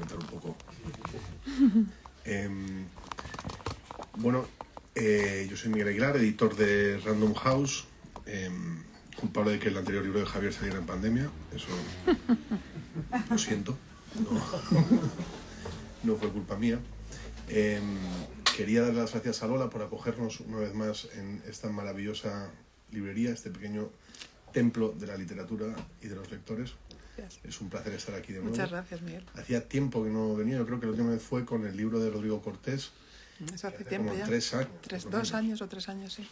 comentar un poco. Bueno, yo soy Miguel Aguilar, editor de Random House, culpable de que el anterior libro de Javier saliera en pandemia. Eso lo siento, no fue culpa mía. Quería dar las gracias a Lola por acogernos una vez más en esta maravillosa librería, este pequeño templo de la literatura y de los lectores. Gracias. Es un placer estar aquí de nuevo. Muchas gracias, Miguel. Hacía tiempo que no venía, yo creo que la última vez fue con el libro de Rodrigo Cortés. Eso hace tiempo como ya. 3 años. 2 años o 3 años, sí.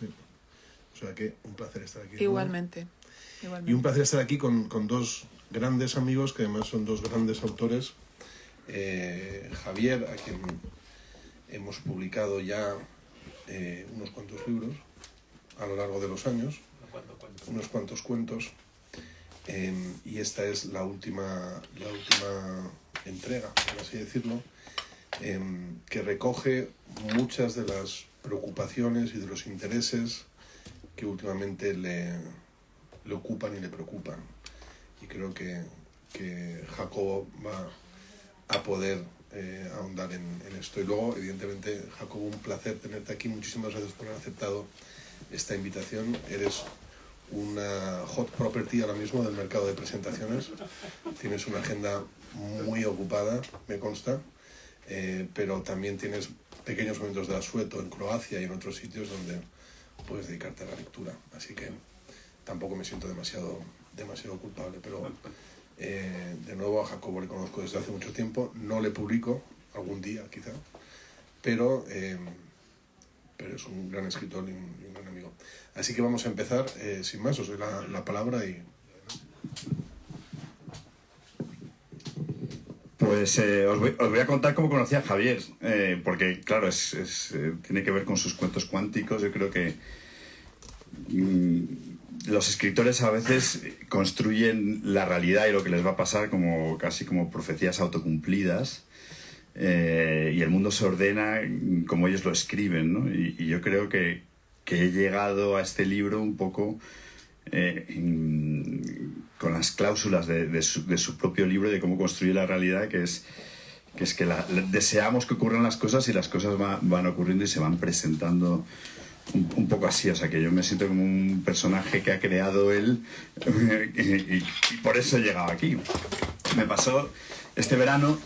O sea que un placer estar aquí. Igualmente. Y un placer estar aquí con dos grandes amigos, que además son dos grandes autores. Javier, a quien hemos publicado ya unos cuantos libros a lo largo de los años, unos cuantos cuentos, y esta es la última entrega, por así decirlo, que recoge muchas de las preocupaciones y de los intereses que últimamente le ocupan y le preocupan. Y creo que Jacobo va a poder ahondar en esto. Y luego, evidentemente, Jacobo, un placer tenerte aquí. Muchísimas gracias por haber aceptado esta invitación. Eres una hot property ahora mismo del mercado de presentaciones. Tienes una agenda muy ocupada, me consta, pero también tienes pequeños momentos de asueto en Croacia y en otros sitios donde puedes dedicarte a la lectura. Así que tampoco me siento demasiado culpable, pero de nuevo a Jacobo le conozco desde hace mucho tiempo. No le publico, algún día quizá, pero es un gran escritor y un gran amigo. Así que vamos a empezar, sin más, os doy la palabra y... Pues os voy a contar cómo conocí a Javier, porque claro, tiene que ver con sus cuentos cuánticos. Yo creo que los escritores a veces construyen la realidad y lo que les va a pasar casi como profecías autocumplidas, y el mundo se ordena como ellos lo escriben, ¿no? Y yo creo que he llegado a este libro un poco con las cláusulas de su propio libro, de cómo construir la realidad, que es que deseamos que ocurran las cosas y las cosas van ocurriendo y se van presentando un poco así. O sea, que yo me siento como un personaje que ha creado él, y por eso he llegado aquí. Me pasó este verano,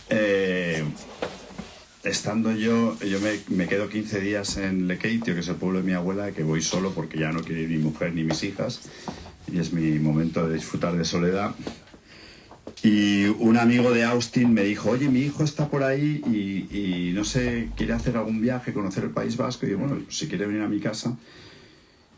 estando yo me quedo 15 días en Lekeitio, que es el pueblo de mi abuela, que voy solo porque ya no quiere ir mi mujer ni mis hijas, y es mi momento de disfrutar de soledad. Y un amigo de Austin me dijo: oye, mi hijo está por ahí y no sé, quiere hacer algún viaje, conocer el País Vasco. Y yo, bueno, si quiere venir a mi casa.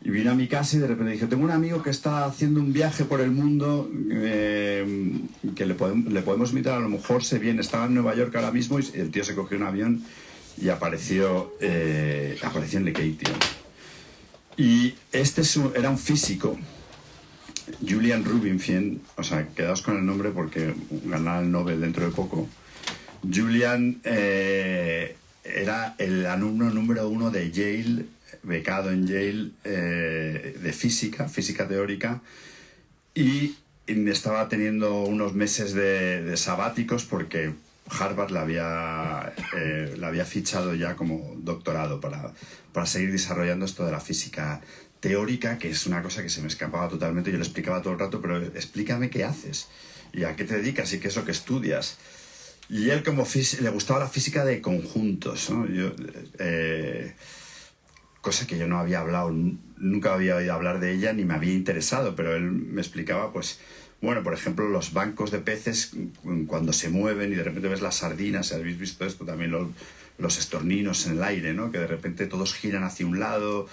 Y vine a mi casa y de repente dije: tengo un amigo que está haciendo un viaje por el mundo, que le podemos invitar, a lo mejor se viene. Estaba en Nueva York ahora mismo y el tío se cogió un avión y apareció en Lekeitio. Y era un físico, Julian Rubinstein, o sea, quedaos con el nombre porque ganará el Nobel dentro de poco. Julian era el alumno número 1 de Yale, becado en Yale, de física teórica, y estaba teniendo unos meses de sabáticos porque Harvard la había fichado ya como doctorado para seguir desarrollando esto de la física teórica, que es una cosa que se me escapaba totalmente. Yo le explicaba todo el rato: pero explícame qué haces y a qué te dedicas y qué es lo que estudias. Y él, como le gustaba la física de conjuntos, ¿no? Cosa que yo no había hablado, nunca había oído hablar de ella ni me había interesado, pero él me explicaba, pues, bueno, por ejemplo, los bancos de peces cuando se mueven y de repente ves las sardinas, si habéis visto esto, también los estorninos en el aire, ¿no? Que de repente todos giran hacia un lado,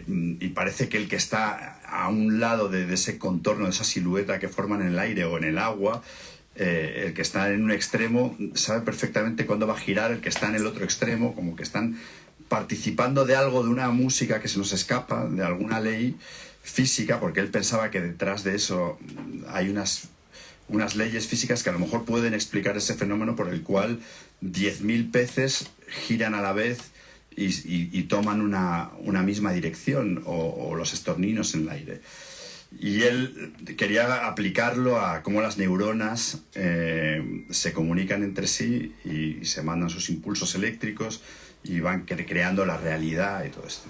y parece que el que está a un lado de ese contorno, de esa silueta que forman en el aire o en el agua, el que está en un extremo sabe perfectamente cuándo va a girar el que está en el otro extremo, como que están participando de algo, de una música que se nos escapa, de alguna ley física, porque él pensaba que detrás de eso hay unas leyes físicas que a lo mejor pueden explicar ese fenómeno por el cual 10.000 peces giran a la vez y toman una misma dirección, o los estorninos en el aire. Y él quería aplicarlo a cómo las neuronas se comunican entre sí y se mandan sus impulsos eléctricos y van creando la realidad y todo esto.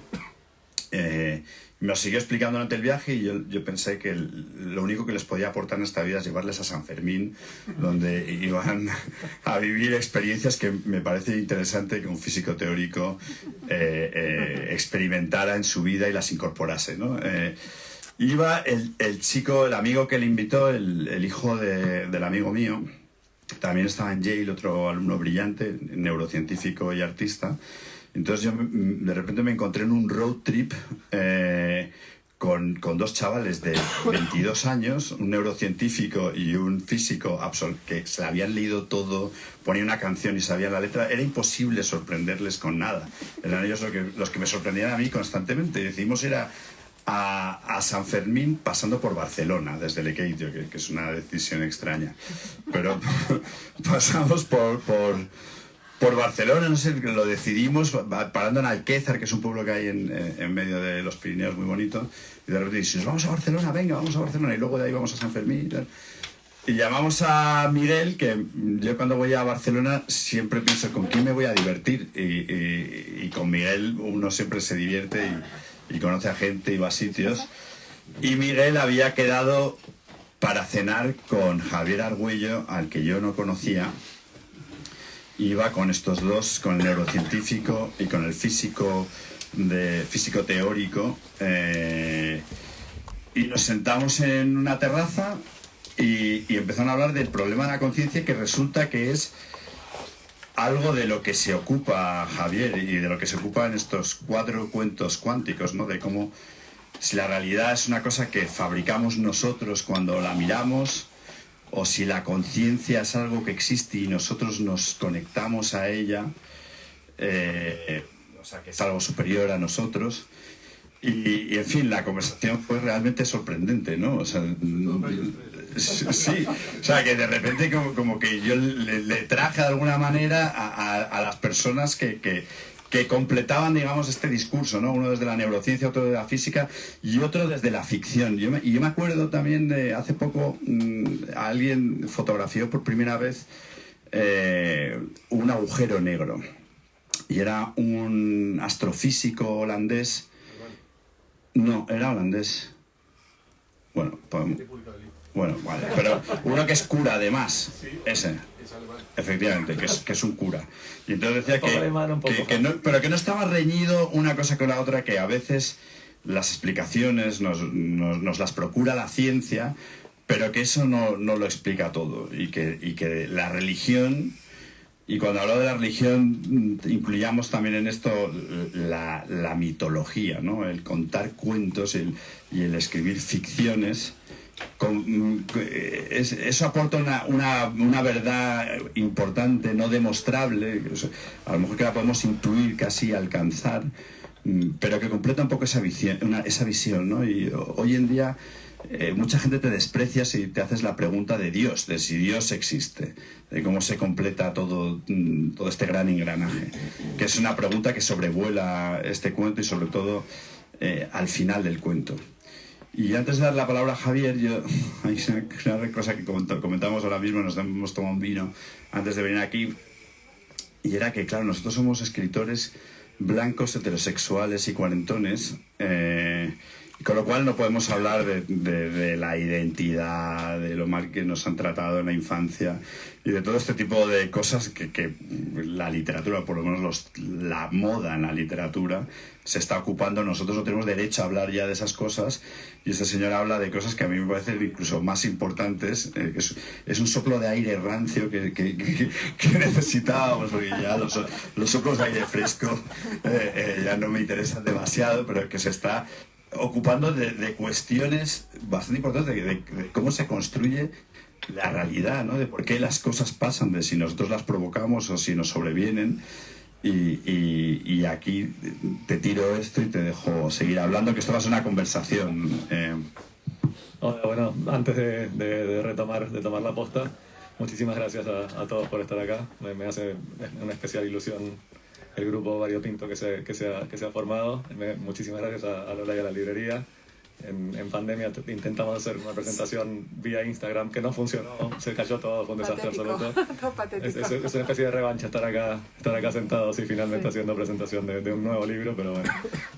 Me lo siguió explicando durante el viaje y yo pensé que lo único que les podía aportar en esta vida es llevarles a San Fermín, donde iban a vivir experiencias que me parece interesante que un físico teórico experimentara en su vida y las incorporase, ¿no? Iba el chico, el amigo que le invitó, el hijo del amigo mío, también estaba en Yale, otro alumno brillante, neurocientífico y artista. Entonces yo de repente me encontré en un road trip con dos chavales de 22 años, un neurocientífico y un físico que se habían leído todo, ponía una canción y sabían la letra. Era imposible sorprenderles con nada. Eran ellos los que me sorprendían a mí constantemente. Y decidimos ir a San Fermín pasando por Barcelona, desde Lekeitio, que es una decisión extraña. Pero pasamos por Barcelona, no sé, lo decidimos parando en Alquézar, que es un pueblo que hay en medio de los Pirineos muy bonito, y de repente dices, vamos a Barcelona, venga, vamos a Barcelona, y luego de ahí vamos a San Fermín y tal. Y llamamos a Miguel, que yo cuando voy a Barcelona siempre pienso con quién me voy a divertir, y con Miguel uno siempre se divierte y conoce a gente y va a sitios, y Miguel había quedado para cenar con Javier Argüello, al que yo no conocía. Iba con estos dos, con el neurocientífico y con el físico teórico, y nos sentamos en una terraza y empezaron a hablar del problema de la conciencia, que resulta que es algo de lo que se ocupa Javier y de lo que se ocupa en estos 4 cuentos cuánticos, ¿no? De cómo si la realidad es una cosa que fabricamos nosotros cuando la miramos, o si la conciencia es algo que existe y nosotros nos conectamos a ella, o sea, que es algo superior a nosotros. Y en fin, la conversación fue realmente sorprendente, ¿no? O sea, sí, o sea, que de repente como que yo le traje de alguna manera a las personas que completaban, digamos, este discurso, ¿no? Uno desde la neurociencia, otro de la física y otro desde la ficción. Yo me acuerdo también de hace poco alguien fotografió por primera vez un agujero negro, y era un astrofísico holandés. No, era holandés. Bueno, vale, pero uno que es cura además, ese. Efectivamente, que es un cura. Y entonces decía pero que no estaba reñido una cosa con la otra, que a veces las explicaciones nos las procura la ciencia, pero que eso no lo explica todo. Y que la religión, y cuando hablo de la religión, incluyamos también en esto la mitología, ¿no? El contar cuentos y el escribir ficciones. Eso aporta una verdad importante, no demostrable, a lo mejor que la podemos intuir, casi alcanzar, pero que completa un poco esa visión, ¿no? Y hoy en día mucha gente te desprecia si te haces la pregunta de Dios, de si Dios existe, de cómo se completa todo este gran engranaje, que es una pregunta que sobrevuela este cuento y sobre todo al final del cuento. Y antes de dar la palabra a Javier, hay una cosa que comentamos ahora mismo, nos hemos tomado un vino antes de venir aquí, y era que, claro, nosotros somos escritores blancos, heterosexuales y cuarentones, con lo cual no podemos hablar de la identidad, de lo mal que nos han tratado en la infancia y de todo este tipo de cosas que la literatura, por lo menos la moda en la literatura, se está ocupando. Nosotros no tenemos derecho a hablar ya de esas cosas, y este señor habla de cosas que a mí me parecen incluso más importantes, que es un soplo de aire rancio que necesitábamos, porque ya los soplos de aire fresco ya no me interesan demasiado, pero que se está ocupando de cuestiones bastante importantes, de cómo se construye la realidad, ¿no? De por qué las cosas pasan, de si nosotros las provocamos o si nos sobrevienen. Y aquí te tiro esto y te dejo seguir hablando, que esto va a ser una conversación. Bueno, antes de tomar la posta, muchísimas gracias a todos por estar acá. Me hace una especial ilusión el grupo variopinto que se ha formado. Muchísimas gracias a Lola y a la librería. en pandemia intentamos hacer una presentación vía Instagram que no funcionó, se cayó todo, fue un desastre absoluto. Todo patético. Es una especie de revancha estar acá sentados y finalmente haciendo presentación de un nuevo libro, pero bueno.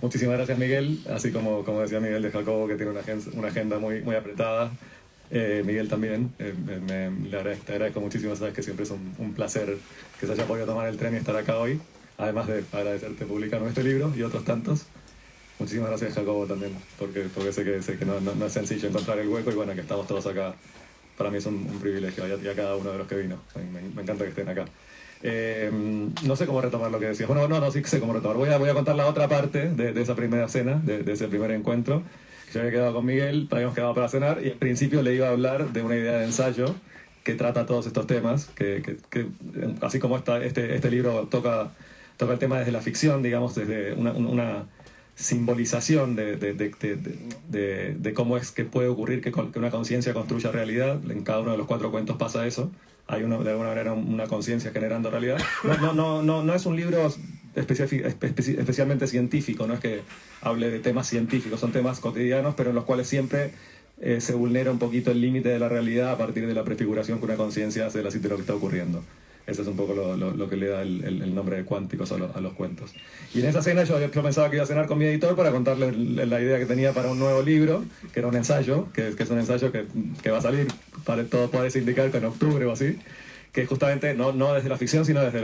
Muchísimas gracias, Miguel, así como decía Miguel de Jacobo, que tiene una agenda muy, muy apretada. Miguel también, te agradezco muchísimo, sabes que siempre es un placer que se haya podido tomar el tren y estar acá hoy, además de agradecerte publicando este libro y otros tantos. Muchísimas gracias, Jacobo, también, porque sé que no es sencillo encontrar el hueco y bueno, que estamos todos acá, para mí es un privilegio, y a cada uno de los que vino, me encanta que estén acá. No sé cómo retomar lo que decías. Bueno, no, sí sé cómo retomar. Voy a contar la otra parte de esa primera cena, de ese primer encuentro. Yo había quedado con Miguel, habíamos quedado para cenar y al principio le iba a hablar de una idea de ensayo que trata todos estos temas, que así como este libro toca el tema desde la ficción, digamos, desde una simbolización de cómo es que puede ocurrir que una conciencia construya realidad. En cada uno de los 4 cuentos pasa eso. Hay de alguna manera una conciencia generando realidad. No es un libro especialmente científico, no es que hable de temas científicos, son temas cotidianos, pero en los cuales siempre se vulnera un poquito el límite de la realidad a partir de la prefiguración que una conciencia hace de lo que está ocurriendo. Eso es un poco lo que le da el nombre de cuánticos a los cuentos. Y en esa cena yo pensaba que iba a cenar con mi editor para contarle la idea que tenía para un nuevo libro, que era un ensayo, que es un ensayo que va a salir, todo parece indicar que en octubre o así, que justamente no desde la ficción, sino desde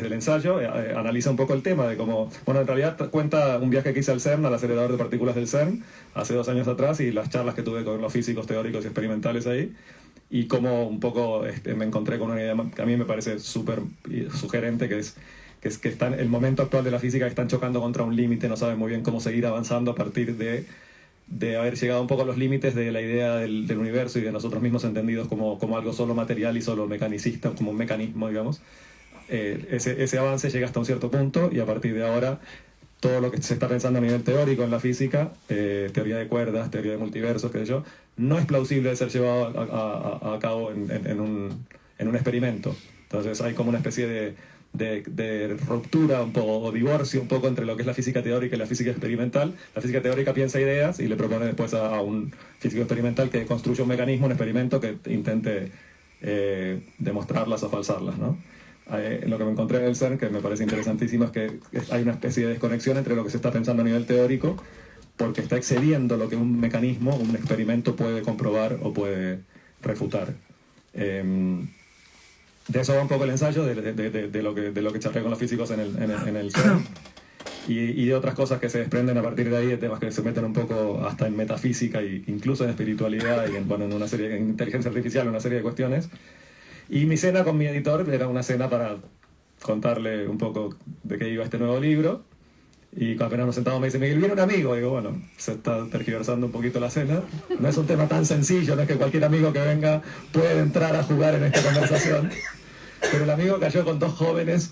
el ensayo, analiza un poco el tema de cómo, bueno, en realidad cuenta un viaje que hice al CERN, al acelerador de partículas del CERN, hace 2 años atrás, y las charlas que tuve con los físicos teóricos y experimentales ahí, y cómo un poco me encontré con una idea que a mí me parece súper sugerente, que es que están, el momento actual de la física, que están chocando contra un límite, no saben muy bien cómo seguir avanzando a partir de haber llegado un poco a los límites de la idea del universo y de nosotros mismos entendidos como algo solo material y solo mecanicista, como un mecanismo, digamos. Ese avance llega hasta un cierto punto y a partir de ahora todo lo que se está pensando a nivel teórico en la física, teoría de cuerdas, teoría de multiversos, qué sé yo, no es plausible de ser llevado a cabo en un experimento. Entonces hay como una especie de ruptura un poco, o divorcio un poco entre lo que es la física teórica y la física experimental. La física teórica piensa ideas y le propone después a un físico experimental que construya un mecanismo, un experimento que intente demostrarlas o falsarlas, ¿no? Lo que me encontré en el CERN, que me parece interesantísimo, es que hay una especie de desconexión entre lo que se está pensando a nivel teórico, porque está excediendo lo que un mecanismo, un experimento puede comprobar o puede refutar. De eso va un poco el ensayo, de lo que charlé con los físicos en el CERN, y de otras cosas que se desprenden a partir de ahí, de temas que se meten un poco hasta en metafísica e incluso en espiritualidad y en una serie de inteligencia artificial, una serie de cuestiones. Y mi cena con mi editor era una cena para contarle un poco de qué iba este nuevo libro. Y apenas nos sentamos me dice, Miguel, viene un amigo. Y digo, bueno, se está tergiversando un poquito la cena. No es un tema tan sencillo, no es que cualquier amigo que venga puede entrar a jugar en esta conversación. Pero el amigo cayó con 2 jóvenes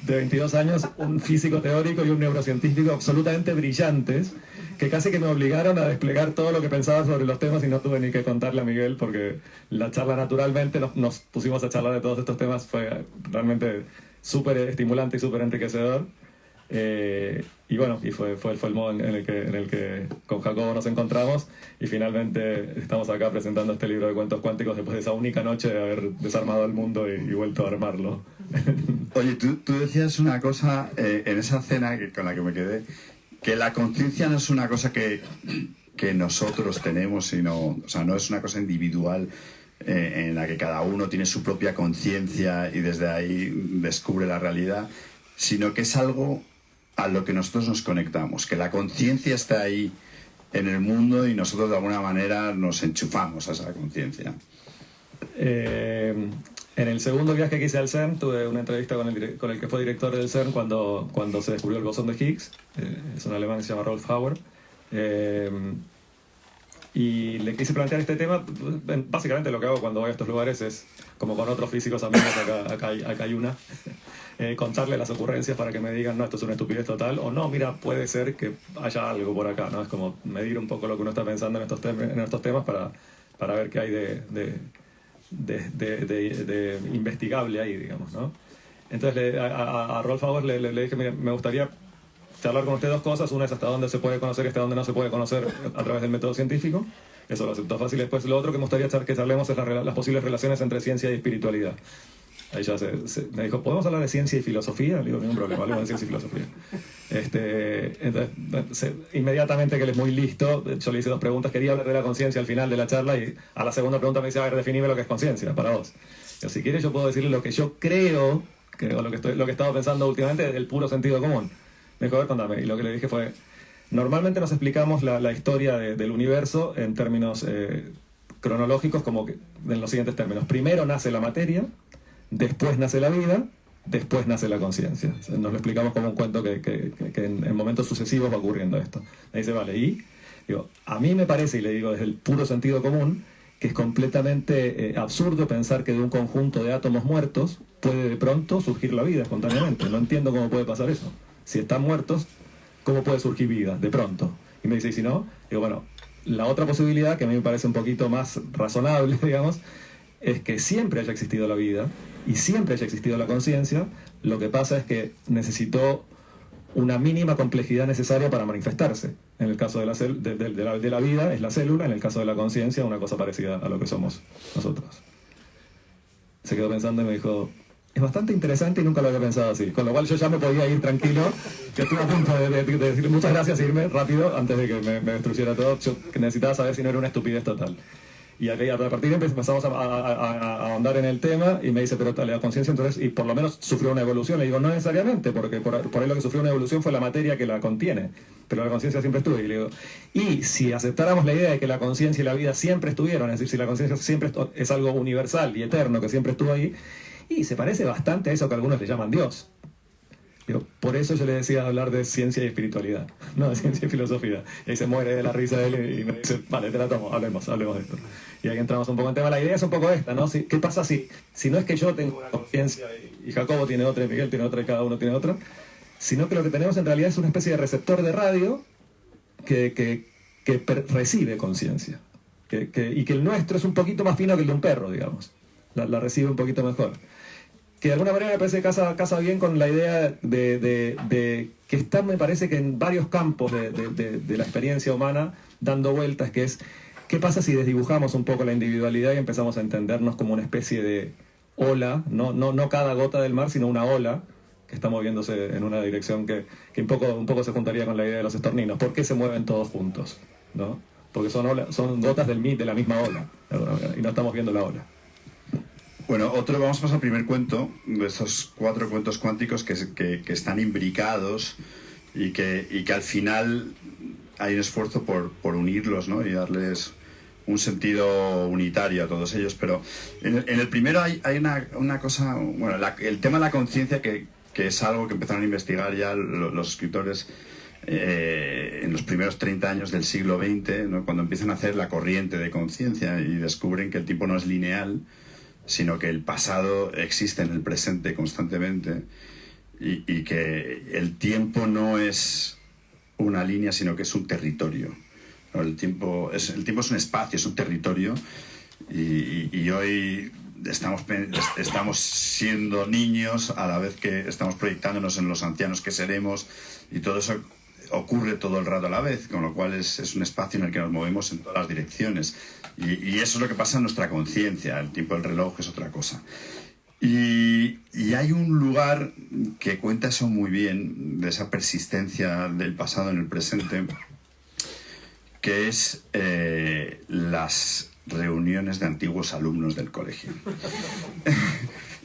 de 22 años, un físico teórico y un neurocientífico absolutamente brillantes, que casi que me obligaron a desplegar todo lo que pensaba sobre los temas y no tuve ni que contarle a Miguel porque la charla naturalmente nos pusimos a charlar de todos estos temas, fue realmente súper estimulante y súper enriquecedor. Y bueno, fue el modo en el que con Jacobo nos encontramos y finalmente estamos acá presentando este libro de cuentos cuánticos después de esa única noche de haber desarmado el mundo y vuelto a armarlo. Oye, tú decías una cosa en esa cena con la que me quedé, que la conciencia no es una cosa que nosotros tenemos, sino, o sea, no es una cosa individual en la que cada uno tiene su propia conciencia y desde ahí descubre la realidad, sino que es algo a lo que nosotros nos conectamos, que la conciencia está ahí en el mundo y nosotros de alguna manera nos enchufamos a esa conciencia. En el segundo viaje que hice al CERN tuve una entrevista con el que fue director del CERN cuando se descubrió el bosón de Higgs. Es un alemán que se llama Rolf Hauer. Y le quise plantear este tema. Básicamente lo que hago cuando voy a estos lugares es, como con otros físicos amigos, acá hay una, contarle las ocurrencias para que me digan, no, esto es una estupidez total, o no, mira, puede ser que haya algo por acá, ¿no? Es como medir un poco lo que uno está pensando en estos temas para ver qué hay de investigable ahí, digamos, ¿no? Entonces a Rolf Hauer le dije, mira, me gustaría charlar con usted dos cosas. Una es hasta dónde se puede conocer y hasta dónde no se puede conocer a través del método científico. Eso lo aceptó fácil. Después lo otro que me gustaría que charlemos es las posibles relaciones entre ciencia y espiritualidad. Ahí ya me dijo, ¿podemos hablar de ciencia y filosofía? Le digo, ningún problema, hablemos de ciencia y filosofía. Entonces, inmediatamente que él es muy listo, yo le hice dos preguntas. Quería hablar de la conciencia al final de la charla y a la segunda pregunta me dice, a ver, definime lo que es conciencia para vos. Yo, si quieres yo puedo decirle lo que yo creo, o lo que he estado pensando últimamente del puro sentido común. Me dijo, a ver, contame. Y lo que le dije fue, normalmente nos explicamos la historia del universo en términos cronológicos como que, en los siguientes términos. Primero nace la materia, después nace la vida, después nace la conciencia. O sea, nos lo explicamos como un cuento que en momentos sucesivos va ocurriendo esto. Me dice, vale, y digo, a mí me parece, y le digo desde el puro sentido común, que es completamente absurdo pensar que de un conjunto de átomos muertos puede de pronto surgir la vida espontáneamente. No entiendo cómo puede pasar eso. Si están muertos, ¿cómo puede surgir vida de pronto? Y me dice, ¿y si no? Digo, bueno, la otra posibilidad, que a mí me parece un poquito más razonable, digamos, es que siempre haya existido la vida y siempre haya existido la conciencia. Lo que pasa es que necesitó una mínima complejidad necesaria para manifestarse. En el caso de la vida es la célula, en el caso de la conciencia una cosa parecida a lo que somos nosotros. Se quedó pensando y me dijo, es bastante interesante y nunca lo había pensado así. Con lo cual yo ya me podía ir tranquilo, que estuve a punto de decirle muchas gracias e irme rápido antes de que me destruyera todo. Yo necesitaba saber si no era una estupidez total. Y a partir de ahí empezamos a ahondar en el tema y me dice, pero la conciencia entonces, y por lo menos sufrió una evolución. Le digo, no necesariamente, porque por ahí lo que sufrió una evolución fue la materia que la contiene, pero la conciencia siempre estuvo. Y le digo, y si aceptáramos la idea de que la conciencia y la vida siempre estuvieron, es decir, si la conciencia siempre es algo universal y eterno que siempre estuvo ahí, y se parece bastante a eso que algunos le llaman Dios. Digo, por eso yo le decía hablar de ciencia y espiritualidad, no de ciencia y filosofía. Y ahí se muere de la risa de él y me dice, vale, te la tomo, hablemos de esto. Y ahí entramos un poco en tema. La idea es un poco esta, ¿no? ¿Qué pasa si no es que yo tengo una conciencia y Jacobo tiene otra y Miguel tiene otra y cada uno tiene otra, sino que lo que tenemos en realidad es una especie de receptor de radio que recibe conciencia. Y que el nuestro es un poquito más fino que el de un perro, digamos. La recibe un poquito mejor. Que de alguna manera me parece que casa bien con la idea de que está, me parece que en varios campos de la experiencia humana dando vueltas, que es, ¿qué pasa si desdibujamos un poco la individualidad y empezamos a entendernos como una especie de ola, no cada gota del mar, sino una ola que está moviéndose en una dirección que un poco se juntaría con la idea de los estorninos? ¿Por qué se mueven todos juntos? ¿No? Porque son gotas de la misma ola, de alguna manera, y no estamos viendo la ola. Bueno, vamos a pasar al primer cuento, de estos 4 cuentos cuánticos que están imbricados y que al final hay un esfuerzo por unirlos, ¿no? Y darles un sentido unitario a todos ellos. Pero en el primero hay una cosa, bueno, el tema de la conciencia que es algo que empezaron a investigar ya los escritores en los primeros 30 años del siglo XX, ¿no? Cuando empiezan a hacer la corriente de conciencia y descubren que el tiempo no es lineal, sino que el pasado existe en el presente constantemente y que el tiempo no es una línea, sino que es un territorio, ¿no? El tiempo es un espacio, es un territorio y hoy estamos siendo niños a la vez que estamos proyectándonos en los ancianos que seremos, y todo eso ocurre todo el rato a la vez, con lo cual es un espacio en el que nos movemos en todas las direcciones. Y eso es lo que pasa en nuestra conciencia. El tiempo del reloj es otra cosa. Y hay un lugar que cuenta eso muy bien, de esa persistencia del pasado en el presente, que es las reuniones de antiguos alumnos del colegio.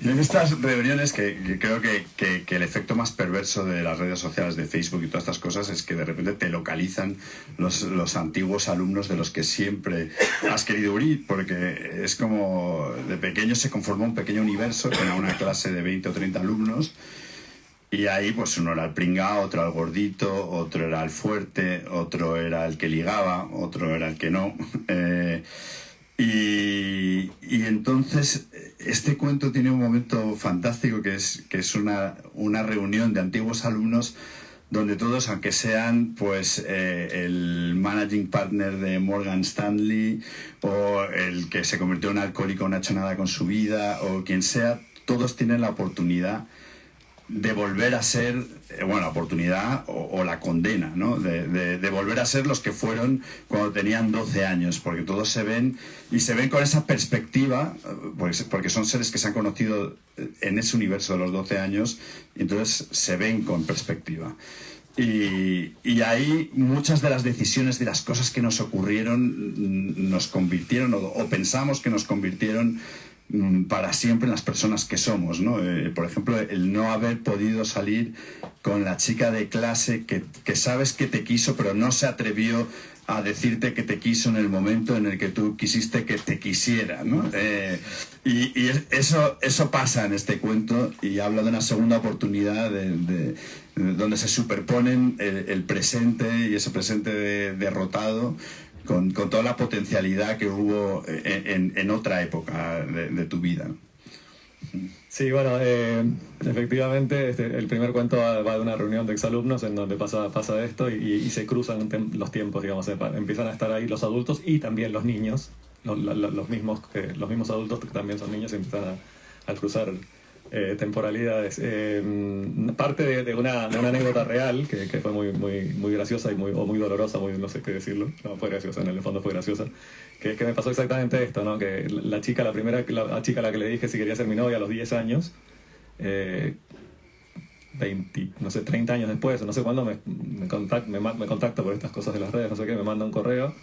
Y en estas reuniones que creo que el efecto más perverso de las redes sociales, de Facebook y todas estas cosas, es que de repente te localizan los antiguos alumnos de los que siempre has querido huir, porque es como de pequeño se conformó un pequeño universo con una clase de 20 o 30 alumnos, y ahí pues uno era el pringao, otro era el gordito, otro era el fuerte, otro era el que ligaba, otro era el que no. Y entonces este cuento tiene un momento fantástico que es una reunión de antiguos alumnos donde todos, aunque sean pues el managing partner de Morgan Stanley o el que se convirtió en alcohólico, no ha hecho nada con su vida, o quien sea, todos tienen la oportunidad de volver a ser, bueno, la oportunidad o la condena, ¿no? De volver a ser los que fueron cuando tenían 12 años, porque todos se ven con esa perspectiva, porque son seres que se han conocido en ese universo de los 12 años, y entonces se ven con perspectiva. Y ahí muchas de las decisiones, de las cosas que nos ocurrieron, nos convirtieron, o pensamos que nos convirtieron para siempre en las personas que somos, ¿no? Por ejemplo, el no haber podido salir con la chica de clase que sabes que te quiso, pero no se atrevió a decirte que te quiso en el momento en el que tú quisiste que te quisiera, ¿no? Y eso pasa en este cuento, y habla de una segunda oportunidad donde se superponen el presente, y ese presente derrotado con toda la potencialidad que hubo en otra época de tu vida. Sí, bueno, efectivamente el primer cuento va de una reunión de exalumnos en donde pasa esto y se cruzan los tiempos, digamos, empiezan a estar ahí los adultos y también los niños, los mismos adultos que también son niños, y empiezan a cruzar temporalidades. Parte de una anécdota real que fue muy graciosa o muy dolorosa, no sé qué decirlo, no fue graciosa, en el fondo fue graciosa, que me pasó exactamente esto, ¿no? Que la chica a la que le dije si quería ser mi novia a los 10 años, 30 años después, no sé cuándo, me contacta por estas cosas de las redes, no sé qué, me manda un correo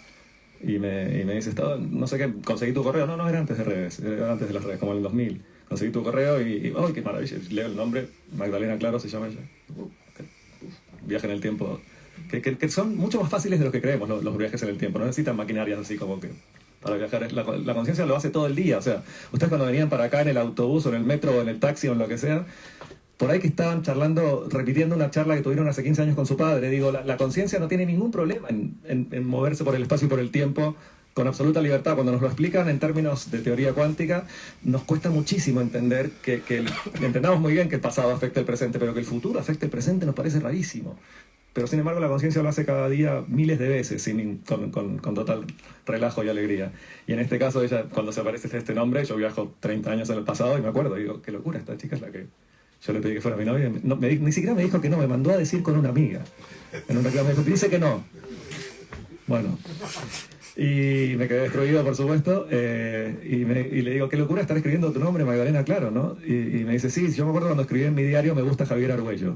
y me dice, no sé qué, conseguí tu correo, no era antes de redes, era antes de las redes, como en el 2000. Conseguí tu correo y ¡ay, qué maravilla! Leo el nombre, Magdalena Claro se llama ella. Viaje en el tiempo. Que son mucho más fáciles de lo que creemos, los viajes en el tiempo. No necesitan maquinarias así como que para viajar. La conciencia lo hace todo el día. O sea, ustedes cuando venían para acá en el autobús o en el metro o en el taxi o en lo que sea, por ahí que estaban charlando, repitiendo una charla que tuvieron hace 15 años con su padre. Digo, la conciencia no tiene ningún problema en moverse por el espacio y por el tiempo con absoluta libertad. Cuando nos lo explican en términos de teoría cuántica, nos cuesta muchísimo entender que entendamos muy bien que el pasado afecta el presente, pero que el futuro afecte el presente nos parece rarísimo. Pero sin embargo la conciencia lo hace cada día miles de veces, con total relajo y alegría. Y en este caso, ella, cuando se aparece este nombre, yo viajo 30 años en el pasado y me acuerdo, digo, qué locura, esta chica es la que yo le pedí que fuera mi novia. Ni siquiera me dijo que no, me mandó a decir con una amiga. En un reclamo me dijo, dice que no. Bueno... Y me quedé destruido, por supuesto, y le digo, qué locura estar escribiendo tu nombre, Magdalena Claro, ¿no? Y me dice, sí, yo me acuerdo cuando escribí en mi diario, me gusta Javier Argüello.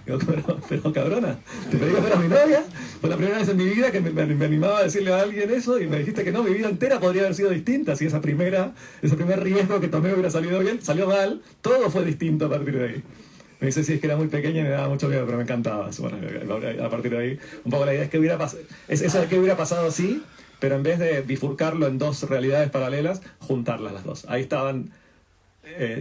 Digo, pero cabrona, te pedí que fueras mi novia, fue la primera vez en mi vida que me animaba a decirle a alguien eso, y me dijiste que no, mi vida entera podría haber sido distinta si ese primer riesgo que tomé hubiera salido bien, salió mal, todo fue distinto a partir de ahí. Me dice, sí, es que era muy pequeña y me daba mucho miedo, pero me encantaba. Bueno, a partir de ahí, un poco la idea es que eso de que hubiera pasado así, pero en vez de bifurcarlo en dos realidades paralelas, juntarlas las dos. Ahí estaban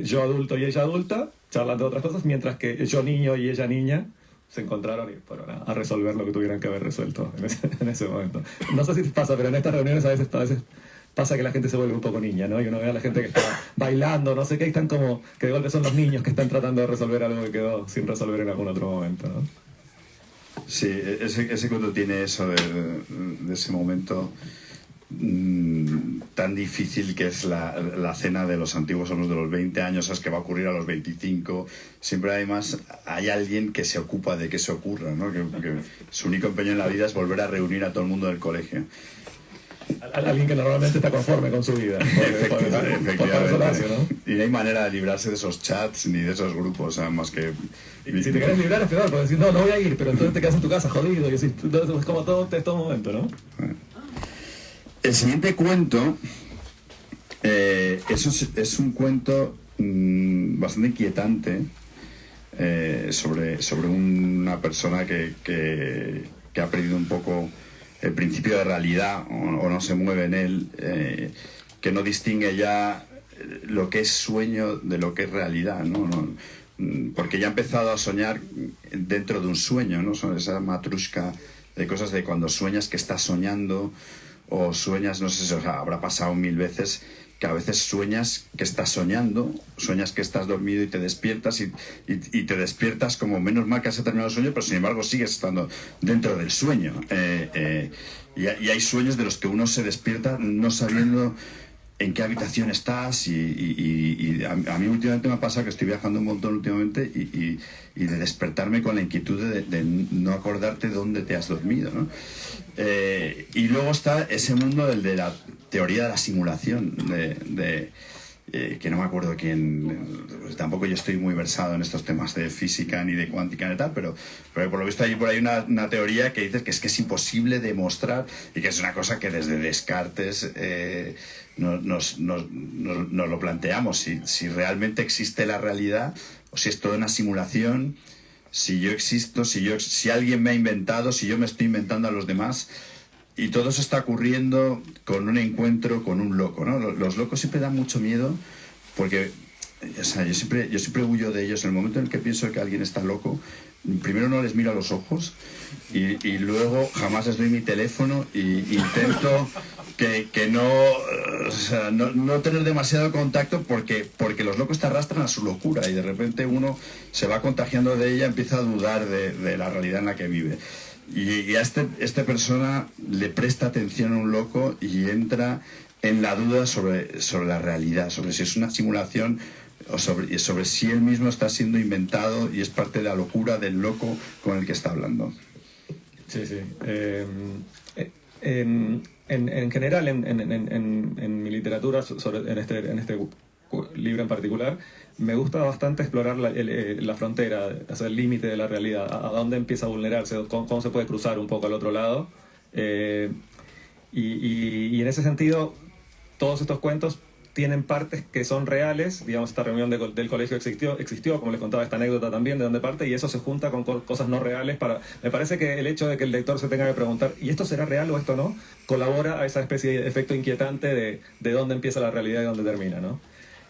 yo adulto y ella adulta, charlando de otras cosas, mientras que yo niño y ella niña se encontraron y fueron a resolver lo que tuvieran que haber resuelto en ese momento. No sé si te pasa, pero en estas reuniones a veces pasa que la gente se vuelve un poco niña, ¿no? Y uno ve a la gente que está bailando, no sé qué, y están como que de golpe son los niños que están tratando de resolver algo que quedó sin resolver en algún otro momento, ¿no? Sí, ese cuento tiene eso de ese momento tan difícil que es la cena de los antiguos hombres de los 20 años, es que va a ocurrir a los 25. Siempre además hay alguien que se ocupa de que eso ocurra, ¿no? Que su único empeño en la vida es volver a reunir a todo el mundo del colegio. Alguien que normalmente está conforme con su vida. Efectivamente. ¿No? Y no hay manera de librarse de esos chats ni de esos grupos, más que... Y si te querés librar es peor, porque decir, no voy a ir, pero entonces te quedas en tu casa jodido, y así, entonces es como todo momento, ¿no? El siguiente cuento es un cuento bastante inquietante sobre una persona que ha perdido un poco el principio de realidad o no se mueve en él, que no distingue ya lo que es sueño de lo que es realidad, ¿no? Porque ya ha empezado a soñar dentro de un sueño, ¿no? Son esa matrushka de cosas de cuando sueñas que estás soñando, o sueñas, no sé si habrá pasado 1000 veces, que a veces sueñas que estás soñando, sueñas que estás dormido y te despiertas y te despiertas como menos mal que has terminado el sueño, pero sin embargo sigues estando dentro del sueño. Y hay sueños de los que uno se despierta no sabiendo en qué habitación estás y a mí últimamente me ha pasado que estoy viajando un montón últimamente y de despertarme con la inquietud de no acordarte dónde te has dormido, ¿no? Y luego está ese mundo del de la teoría de la simulación, que no me acuerdo quién, pues tampoco yo estoy muy versado en estos temas de física ni de cuántica ni tal, pero por lo visto hay por ahí una teoría que dice que es imposible demostrar y que es una cosa que desde Descartes nos lo planteamos, si realmente existe la realidad o si es toda una simulación, si yo existo, si alguien me ha inventado, si yo me estoy inventando a los demás. Y todo eso está ocurriendo con un encuentro con un loco, ¿no? Los locos siempre dan mucho miedo porque, o sea, yo siempre huyo de ellos. En el momento en el que pienso que alguien está loco, primero no les miro a los ojos y luego jamás les doy mi teléfono y intento que no, o sea, no tener demasiado contacto porque los locos te arrastran a su locura y de repente uno se va contagiando de ella, empieza a dudar de la realidad en la que vive. Y a esta persona le presta atención a un loco y entra en la duda sobre la realidad, sobre si es una simulación o sobre si él mismo está siendo inventado y es parte de la locura del loco con el que está hablando. Sí, sí. En general, en mi literatura, en este libro en particular, me gusta bastante explorar la frontera, hacer el límite de la realidad, a dónde empieza a vulnerarse, cómo se puede cruzar un poco al otro lado. Y en ese sentido, todos estos cuentos tienen partes que son reales. Digamos, esta reunión del colegio existió, como les contaba esta anécdota también, de dónde parte, y eso se junta con cosas no reales. Me parece que el hecho de que el lector se tenga que preguntar, ¿y esto será real o esto no?, colabora a esa especie de efecto inquietante de dónde empieza la realidad y dónde termina, ¿no?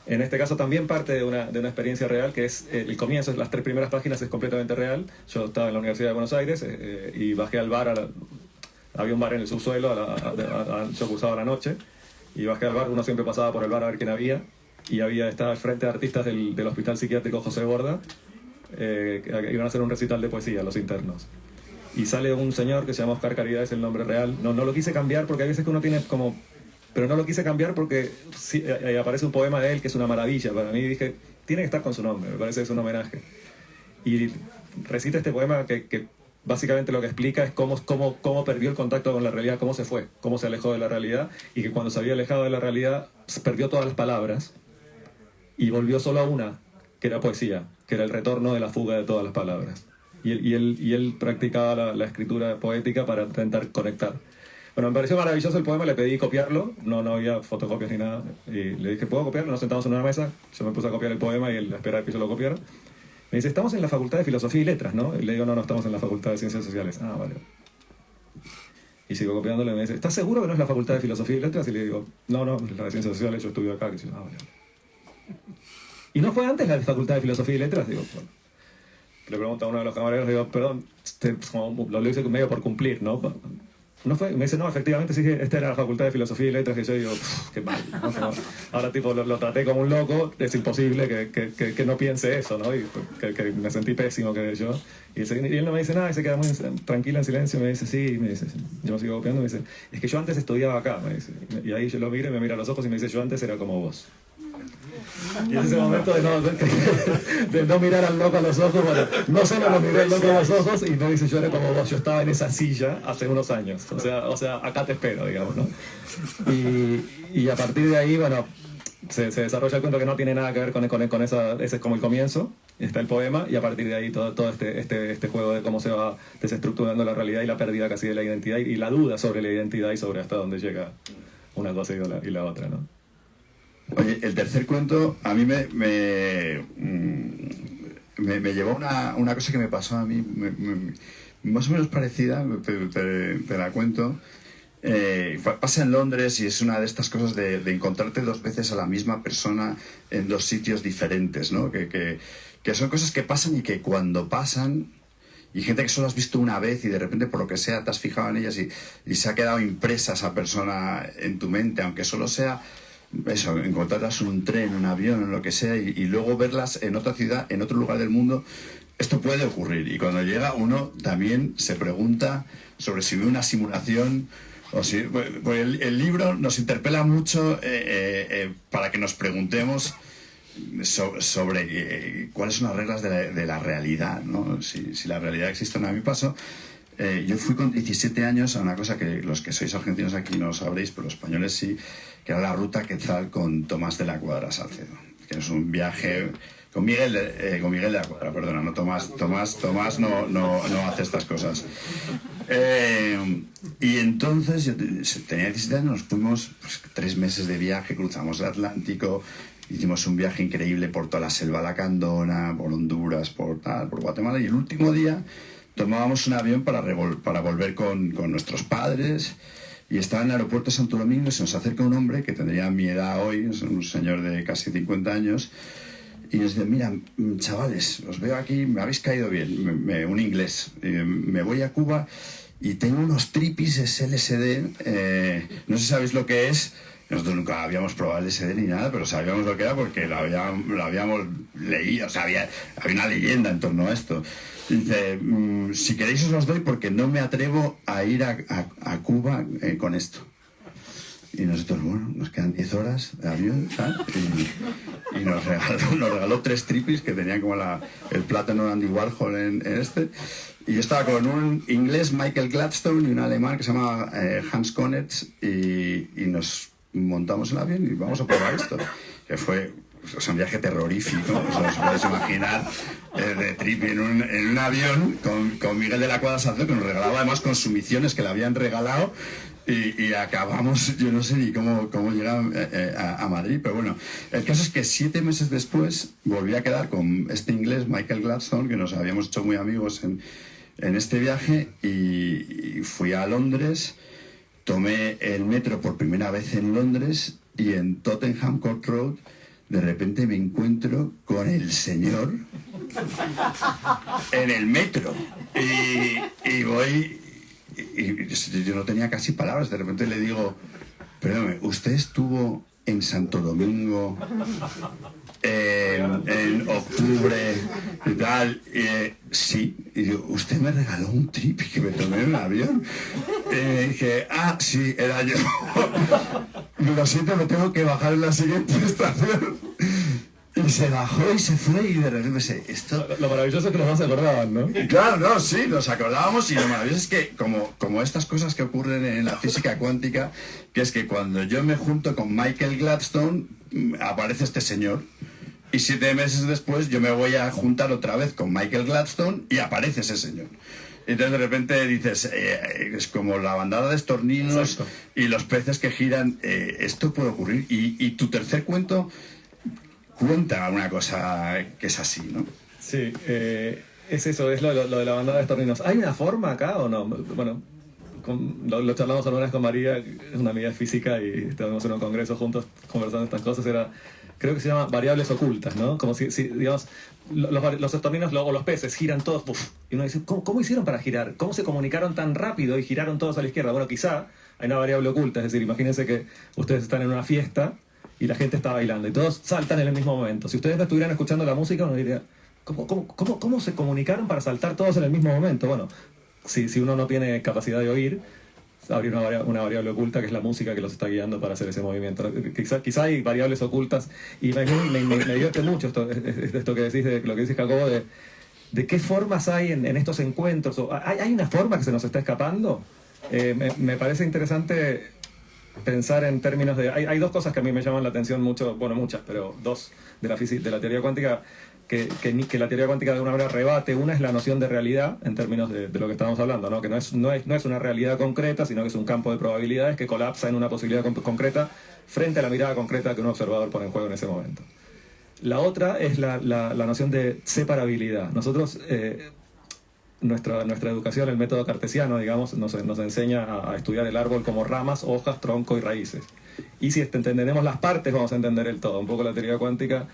En este caso también parte de una experiencia real, que es el comienzo, las 3 primeras páginas es completamente real. Yo estaba en la Universidad de Buenos Aires y bajé al bar, había un bar en el subsuelo, yo cursaba la noche, y bajé al bar, uno siempre pasaba por el bar a ver quién había, y estaba al frente de artistas del Hospital Psiquiátrico José Borda, que iban a hacer un recital de poesía, los internos. Y sale un señor que se llama Oscar Caridad, es el nombre real. No lo quise cambiar porque hay veces que uno tiene como... Pero no lo quise cambiar porque sí, aparece un poema de él que es una maravilla. Para mí dije, tiene que estar con su nombre, me parece que es un homenaje. Y recita este poema que básicamente lo que explica es cómo perdió el contacto con la realidad, cómo se fue, cómo se alejó de la realidad, y que cuando se había alejado de la realidad perdió todas las palabras y volvió solo a una, que era poesía, que era el retorno de la fuga de todas las palabras. Y él practicaba la escritura poética para intentar conectar. Bueno, me pareció maravilloso el poema, le pedí copiarlo, no había fotocopias ni nada, y le dije, ¿puedo copiarlo? Nos sentamos en una mesa, yo me puse a copiar el poema y él espera que yo lo copiara. Me dice, estamos en la Facultad de Filosofía y Letras, ¿no? Y le digo, no, estamos en la Facultad de Ciencias Sociales. Ah, vale. Y sigo copiándole y me dice, ¿estás seguro que no es la Facultad de Filosofía y Letras? Y le digo, no, es la de Ciencias Sociales, yo estudio acá. Ah, vale. ¿Y no fue antes la Facultad de Filosofía y Letras? Digo, bueno. Le pregunto a uno de los camareros, digo, perdón, lo hice medio por cumplir, ¿no? ¿No fue? Me dice, no, efectivamente sí, esta era la Facultad de Filosofía y Letras, que yo digo, qué mal, ¿no? Ahora tipo lo traté como un loco, es imposible que no piense eso, ¿no? Y que me sentí pésimo, que yo. Y él no me dice nada, y se queda muy tranquilo en silencio, me dice, sí, me dice, yo sigo copiando, me dice, es que yo antes estudiaba acá, me dice. Y ahí yo lo miro y me mira a los ojos y me dice, yo antes era como vos. Y es ese momento de no mirar al loco a los ojos. Bueno, no solo lo miré al loco a los ojos y no dice yo era como vos, yo estaba en esa silla hace unos años, o sea acá te espero, digamos, ¿no? Y a partir de ahí, bueno, se desarrolla el cuento que no tiene nada que ver con ese es como el comienzo, está el poema, y a partir de ahí todo este juego de cómo se va desestructurando la realidad y la pérdida casi de la identidad y la duda sobre la identidad y sobre hasta dónde llega una cosa y la otra, ¿no? Oye, el tercer cuento a mí me llevó una cosa que me pasó a mí, más o menos parecida, te la cuento. Pasa en Londres y es una de estas cosas de encontrarte 2 veces a la misma persona en 2 sitios diferentes, ¿no? Que son cosas que pasan y que cuando pasan, y gente que solo has visto una vez y de repente por lo que sea te has fijado en ellas y se ha quedado impresa esa persona en tu mente, aunque solo sea eso, encontrarlas en un tren, un avión, en lo que sea, y luego verlas en otra ciudad, en otro lugar del mundo. Esto puede ocurrir, y cuando llega uno también se pregunta sobre si ve una simulación O sí, pues el libro nos interpela mucho para que nos preguntemos sobre cuáles son las reglas de la realidad, ¿no? Si la realidad existe o no. A mi paso, yo fui con 17 años a una cosa que los que sois argentinos aquí no sabréis, pero los españoles sí, que era la ruta Quetzal con Tomás de la Cuadra Salcedo, que es un viaje... Con Miguel de la Cuadra, perdona, no Tomás. Tomás no hace estas cosas. Y entonces, yo tenía 17 años, nos fuimos pues, 3 meses de viaje, cruzamos el Atlántico, hicimos un viaje increíble por toda la selva lacandona, por Honduras, por Guatemala, y el último día tomábamos un avión para volver con nuestros padres, y estaba en el aeropuerto de Santo Domingo y se nos acerca un hombre que tendría mi edad hoy, es un señor de casi 50 años, y nos dice, mira, chavales, os veo aquí, me habéis caído bien, un inglés, me voy a Cuba y tengo unos tripis, es LSD, no sé si sabéis lo que es. Nosotros nunca habíamos probado el LSD ni nada, pero sabíamos lo que era porque lo habíamos leído, o sea, había una leyenda en torno a esto. Y dice, si queréis os los doy porque no me atrevo a ir a Cuba con esto. Y nosotros, bueno, nos quedan 10 horas de avión, ¿sabes? Y nos regaló 3 tripis que tenían como el plátano de Andy Warhol en este. Y yo estaba con un inglés, Michael Gladstone, y un alemán que se llama Hans Konitz, y nos montamos en el avión y vamos a probar esto. Que fue un viaje terrorífico, os podéis imaginar, de trip en un avión con Miguel de la Cuadra Salcedo, que nos regalaba además consumiciones que le habían regalado. Y acabamos, yo no sé ni cómo llegar a Madrid, pero bueno, el caso es que 7 meses después volví a quedar con este inglés, Michael Gladstone, que nos habíamos hecho muy amigos en este viaje, y fui a Londres, tomé el metro por primera vez en Londres, y en Tottenham Court Road de repente me encuentro con el señor en el metro, y voy... Y yo no tenía casi palabras, de repente le digo, perdóname, ¿usted estuvo en Santo Domingo en octubre y tal? Sí. Y digo, ¿usted me regaló un trip que me tomé en un avión? Y dije, sí, era yo. Lo siento, me tengo que bajar en la siguiente estación. Y se bajó y se fue, y de repente pensé, esto... Lo maravilloso es que los dos se acordaban, ¿no? Claro, no, sí, nos acordábamos, y lo maravilloso es que como estas cosas que ocurren en la física cuántica, que es que cuando yo me junto con Michael Gladstone, aparece este señor, y 7 meses después yo me voy a juntar otra vez con Michael Gladstone y aparece ese señor. Entonces de repente dices, es como la bandada de estorninos. Exacto. Y los peces que giran, esto puede ocurrir, y tu tercer cuento... cuenta una cosa que es así, ¿no? Sí, es eso, es lo de la bandada de estorninos. ¿Hay una forma acá o no? Bueno, lo charlamos alguna vez con María, es una amiga de física, y estábamos en un congreso juntos conversando estas cosas. Creo que se llama variables ocultas, ¿no? Como si digamos, los estorninos o los peces giran todos, ¡puf! Y uno dice, ¿cómo hicieron para girar? ¿Cómo se comunicaron tan rápido y giraron todos a la izquierda? Bueno, quizá hay una variable oculta, es decir, imagínense que ustedes están en una fiesta y la gente está bailando y todos saltan en el mismo momento. Si ustedes no estuvieran escuchando la música, uno diría, ¿cómo se comunicaron para saltar todos en el mismo momento? Bueno, si uno no tiene capacidad de oír, habría una variable oculta que es la música que los está guiando para hacer ese movimiento. Quizá hay variables ocultas, y me divierte mucho esto que decís, lo que dice Jacobo, de qué formas hay en estos encuentros. ¿Hay una forma que se nos está escapando? Me parece interesante pensar en términos de... Hay 2 cosas que a mí me llaman la atención mucho, bueno, muchas, pero 2 de la teoría cuántica que la teoría cuántica de alguna manera rebate. Una es la noción de realidad, en términos de lo que estamos hablando, ¿no? Que no es una realidad concreta, sino que es un campo de probabilidades que colapsa en una posibilidad concreta frente a la mirada concreta que un observador pone en juego en ese momento. La otra es la noción de separabilidad. Nosotros... Nuestra educación, el método cartesiano, digamos, nos enseña a estudiar el árbol como ramas, hojas, tronco y raíces. Y si entendemos las partes, vamos a entender el todo. Un poco la teoría cuántica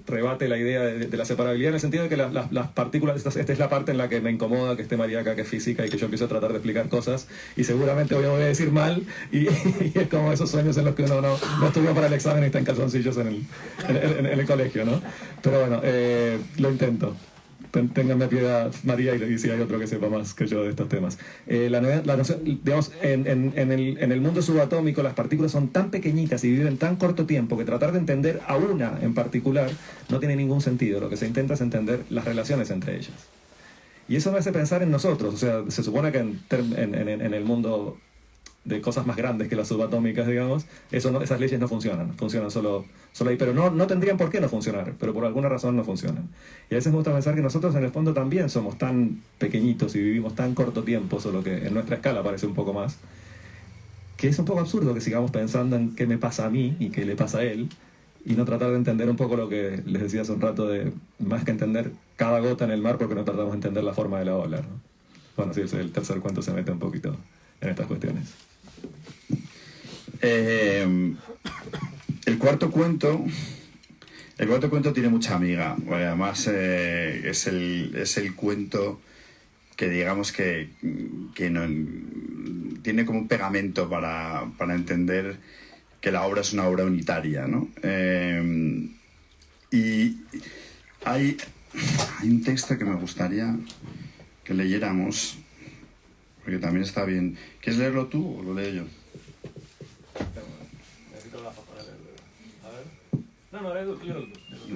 rebate la idea de la separabilidad, en el sentido de que las partículas, esta es la parte en la que me incomoda que esté María acá, que es física, y que yo empiezo a tratar de explicar cosas, y seguramente voy a decir mal, y es como esos sueños en los que uno no estudió para el examen y está en calzoncillos en el colegio, ¿no? Pero bueno, lo intento. ténganme piedad, María, y si hay otro que sepa más que yo de estos temas. La noción, digamos, en el mundo subatómico las partículas son tan pequeñitas y viven tan corto tiempo que tratar de entender a una en particular no tiene ningún sentido. Lo que se intenta es entender las relaciones entre ellas. Y eso me hace pensar en nosotros. O sea, se supone que en el mundo de cosas más grandes que las subatómicas, digamos, esas leyes no funcionan solo ahí, pero no tendrían por qué no funcionar, pero por alguna razón no funcionan. Y a veces me gusta pensar que nosotros en el fondo también somos tan pequeñitos y vivimos tan corto tiempo, solo que en nuestra escala parece un poco más, que es un poco absurdo que sigamos pensando en qué me pasa a mí y qué le pasa a él, y no tratar de entender un poco lo que les decía hace un rato, de más que entender cada gota en el mar, porque no tratamos de entender la forma de la ola, ¿no? Bueno, sí, el tercer cuento se mete un poquito en estas cuestiones. El cuarto cuento tiene mucha amiga, porque además es el cuento que digamos que no, tiene como un pegamento para entender que la obra es una obra unitaria, ¿no? Y hay un texto que me gustaría que leyéramos, porque también está bien. ¿Quieres leerlo tú o lo leo yo? Necesito gafas para leerlo. A ver. No, yo lo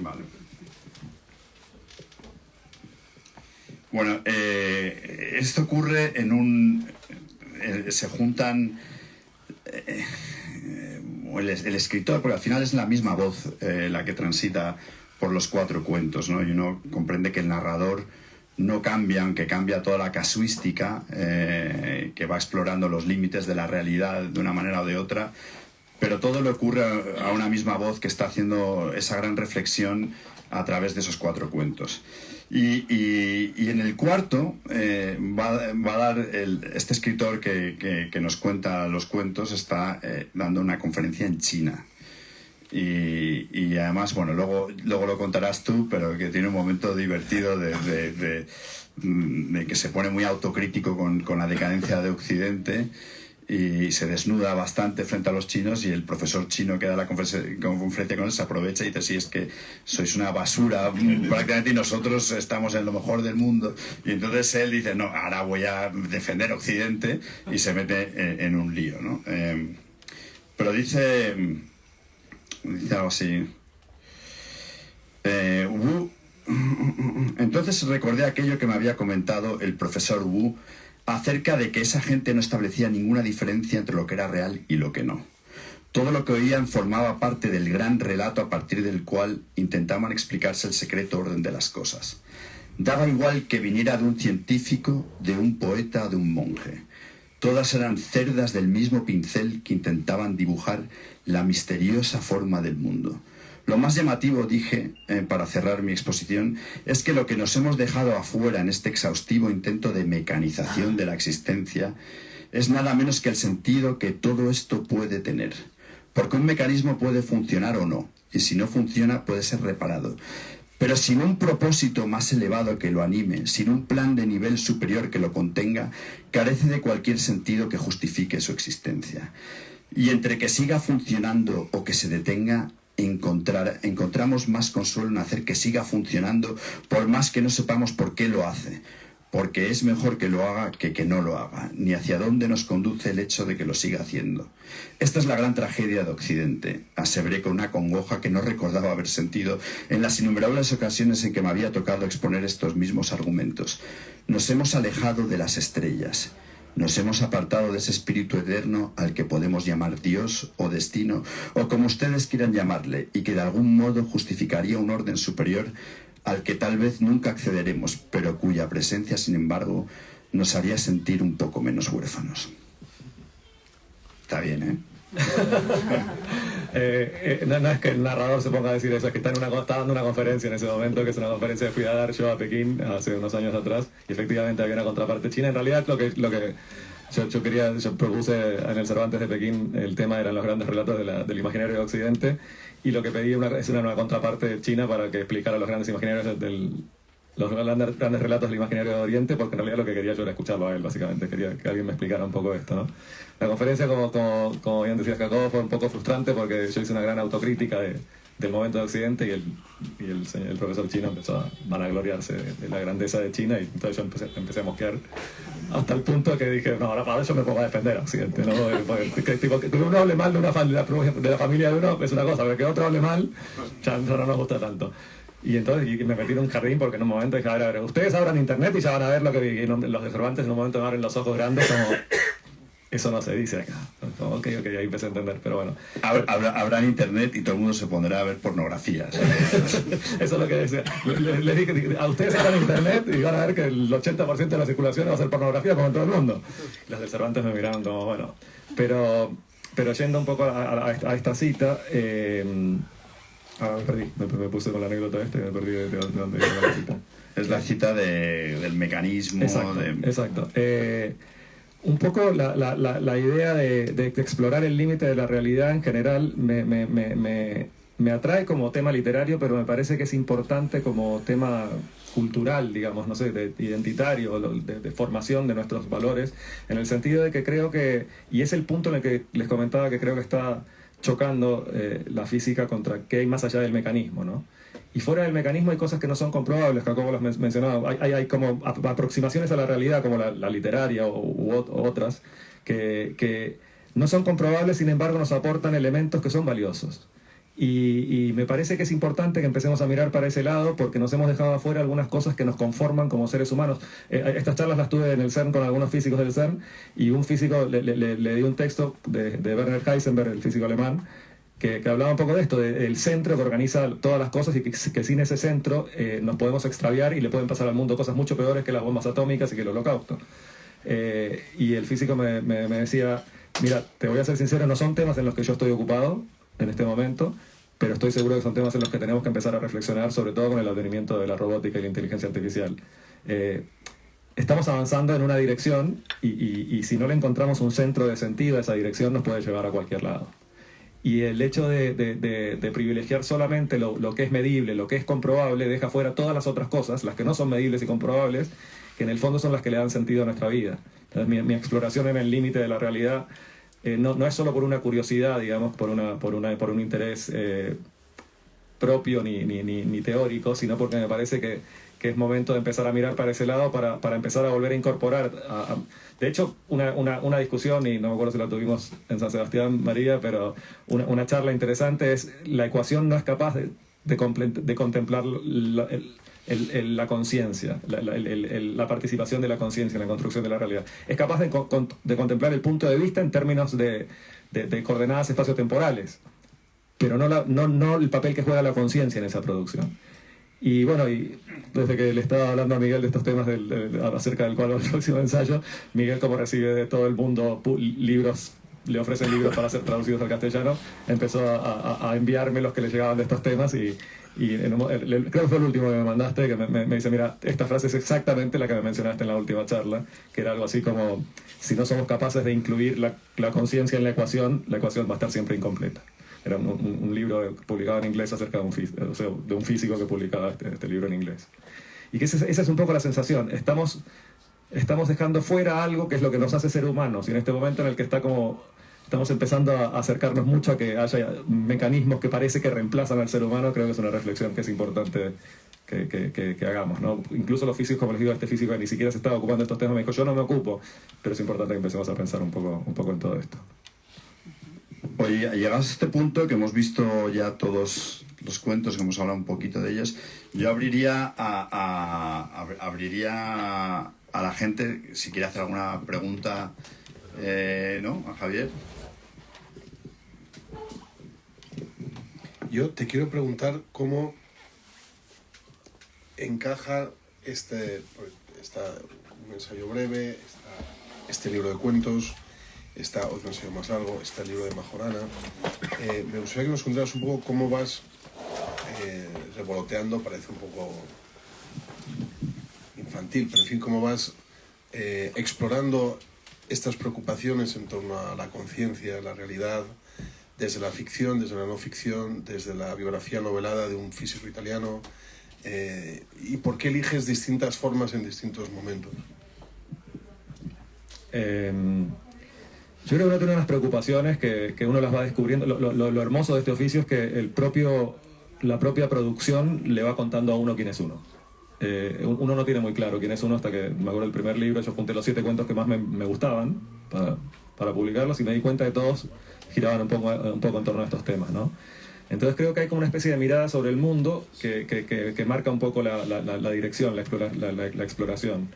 Vale. Bueno, esto ocurre se juntan el escritor, porque al final es la misma voz la que transita por los cuatro cuentos, ¿no? Y uno comprende que el narrador no cambia, aunque cambia toda la casuística, que va explorando los límites de la realidad de una manera o de otra, pero todo le ocurre a una misma voz que está haciendo esa gran reflexión a través de esos cuatro cuentos. Y en el cuarto va a dar este escritor que nos cuenta los cuentos, está dando una conferencia en China. Y además, bueno, luego lo contarás tú, pero que tiene un momento divertido de que se pone muy autocrítico con la decadencia de Occidente y se desnuda bastante frente a los chinos, y el profesor chino que da la conferencia con él se aprovecha y dice: sí, es que sois una basura prácticamente y nosotros estamos en lo mejor del mundo. Y entonces él dice: no, ahora voy a defender Occidente, y se mete en un lío, ¿no? Pero dice algo así. Wu. Entonces recordé aquello que me había comentado el profesor Wu acerca de que esa gente no establecía ninguna diferencia entre lo que era real y lo que no. Todo lo que oían formaba parte del gran relato a partir del cual intentaban explicarse el secreto orden de las cosas. Daba igual que viniera de un científico, de un poeta o de un monje. Todas eran cerdas del mismo pincel que intentaban dibujar la misteriosa forma del mundo. Lo más llamativo, dije, para cerrar mi exposición, es que lo que nos hemos dejado afuera en este exhaustivo intento de mecanización de la existencia es nada menos que el sentido que todo esto puede tener. Porque un mecanismo puede funcionar o no, y si no funciona puede ser reparado. Pero sin un propósito más elevado que lo anime, sin un plan de nivel superior que lo contenga, carece de cualquier sentido que justifique su existencia. Y entre que siga funcionando o que se detenga, encontramos más consuelo en hacer que siga funcionando, por más que no sepamos por qué lo hace, porque es mejor que lo haga que no lo haga, ni hacia dónde nos conduce el hecho de que lo siga haciendo. Esta es la gran tragedia de Occidente, aseveré con una congoja que no recordaba haber sentido en las innumerables ocasiones en que me había tocado exponer estos mismos argumentos. Nos hemos alejado de las estrellas. Nos hemos apartado de ese espíritu eterno al que podemos llamar Dios o destino, o como ustedes quieran llamarle, y que de algún modo justificaría un orden superior al que tal vez nunca accederemos, pero cuya presencia, sin embargo, nos haría sentir un poco menos huérfanos. Está bien, ¿eh? No es que el narrador se ponga a decir eso, es que está dando una conferencia en ese momento, que es una conferencia que fui a dar yo a Pekín hace unos años atrás, y efectivamente había una contraparte china. En realidad lo que yo propuse en el Cervantes de Pekín, el tema eran los grandes relatos del imaginario de Occidente, y lo que pedí es una nueva contraparte china para que explicara los grandes imaginarios los grandes relatos del imaginario de Oriente, porque en realidad lo que quería yo era escucharlo a él, básicamente. Quería que alguien me explicara un poco esto, ¿no? La conferencia, como bien decías, Jacobo, fue un poco frustrante porque yo hice una gran autocrítica de del momento de Occidente, y el profesor chino empezó a vanagloriarse de la grandeza de China, y entonces yo empecé a mosquear hasta el punto que dije, no, ahora para eso me pongo a defender a Occidente, ¿no? Que uno hable mal de la familia de uno es una cosa, pero que otro hable mal ya no nos gusta tanto. Y entonces me metí en un jardín porque en un momento dije, a ver, ustedes abran internet y ya van a ver lo que vi. Y los de Cervantes en un momento me abren los ojos grandes como... Eso no se dice acá. Ok, ahí empecé a entender, pero bueno. Habrá internet y todo el mundo se pondrá a ver pornografía. Eso es lo que decía. Les dije, a ustedes abran internet y van a ver que el 80% de la circulación va a ser pornografía como en todo el mundo. Los de Cervantes me miraron como, bueno. Pero yendo un poco a esta cita... me perdí. Me puse con la anécdota y me perdí de dónde iba la cita. Es la cita del mecanismo. Exacto. Un poco la idea de explorar el límite de la realidad en general me atrae como tema literario, pero me parece que es importante como tema cultural, digamos, no sé, identitario, de formación de nuestros valores, en el sentido de que creo que, y es el punto en el que les comentaba que creo que está chocando la física contra qué hay más allá del mecanismo, ¿no? Y fuera del mecanismo hay cosas que no son comprobables, que como las mencionaba, hay como aproximaciones a la realidad, como la literaria u otras, que no son comprobables, sin embargo nos aportan elementos que son valiosos. Y me parece que es importante que empecemos a mirar para ese lado, porque nos hemos dejado afuera algunas cosas que nos conforman como seres humanos. Estas charlas las tuve en el CERN con algunos físicos del CERN, y un físico le di un texto de Werner Heisenberg, el físico alemán, que hablaba un poco de esto, del centro que organiza todas las cosas, y que sin ese centro nos podemos extraviar y le pueden pasar al mundo cosas mucho peores que las bombas atómicas y que el holocausto. Y el físico me decía, mira, te voy a ser sincero, no son temas en los que yo estoy ocupado en este momento, pero estoy seguro que son temas en los que tenemos que empezar a reflexionar, sobre todo con el advenimiento de la robótica y la inteligencia artificial. Estamos avanzando en una dirección y si no le encontramos un centro de sentido a esa dirección nos puede llevar a cualquier lado. Y el hecho de privilegiar solamente lo que es medible, lo que es comprobable, deja fuera todas las otras cosas, las que no son medibles y comprobables, que en el fondo son las que le dan sentido a nuestra vida. Entonces, mi exploración en el límite de la realidad no es solo por una curiosidad, digamos, por un interés propio ni teórico, sino porque me parece que es momento de empezar a mirar para ese lado para empezar a volver a incorporar. De hecho, una discusión, y no me acuerdo si la tuvimos en San Sebastián, María, pero una charla interesante es: la ecuación no es capaz de contemplar la conciencia, la participación de la conciencia en la construcción de la realidad. Es capaz de contemplar el punto de vista en términos de coordenadas espaciotemporales, pero no el papel que juega la conciencia en esa producción. Y bueno, y desde que le estaba hablando a Miguel de estos temas acerca del cual va el próximo ensayo, Miguel, como recibe de todo el mundo libros, le ofrecen libros para ser traducidos al castellano, empezó a enviarme los que le llegaban de estos temas, y creo que fue el último que me mandaste, que me dice, mira, esta frase es exactamente la que me mencionaste en la última charla, que era algo así como: si no somos capaces de incluir la conciencia en la ecuación va a estar siempre incompleta. Era un libro publicado en inglés acerca de un físico que publicaba este libro en inglés. Y que esa es un poco la sensación. Estamos dejando fuera algo que es lo que nos hace ser humanos, y en este momento en el que estamos empezando a acercarnos mucho a que haya mecanismos que parece que reemplazan al ser humano, creo que es una reflexión que es importante que hagamos, ¿no? Incluso los físicos, como les digo, este físico que ni siquiera se estaba ocupando de estos temas me dijo: yo no me ocupo, pero es importante que empecemos a pensar un poco en todo esto. Oye, llegados a este punto que hemos visto ya todos los cuentos, que hemos hablado un poquito de ellos, yo abriría a la gente, si quiere hacer alguna pregunta, ¿no? A Javier. Yo te quiero preguntar cómo encaja un ensayo breve, este libro de cuentos, está otro ensayo más largo, está el libro de Majorana. Me gustaría que nos contaras un poco cómo vas revoloteando, parece un poco infantil, pero en fin, cómo vas explorando estas preocupaciones en torno a la conciencia, la realidad, desde la ficción, desde la no ficción, desde la biografía novelada de un físico italiano, y por qué eliges distintas formas en distintos momentos. Yo creo que uno tiene unas preocupaciones que uno las va descubriendo. Lo hermoso de este oficio es que el propio la propia producción le va contando a uno quién es uno. Uno no tiene muy claro quién es uno hasta que, me acuerdo del primer libro, yo junté los 7 cuentos que más me gustaban para publicarlos y me di cuenta que todos giraban un poco en torno a estos temas, ¿no? Entonces creo que hay como una especie de mirada sobre el mundo que marca un poco la dirección, la exploración.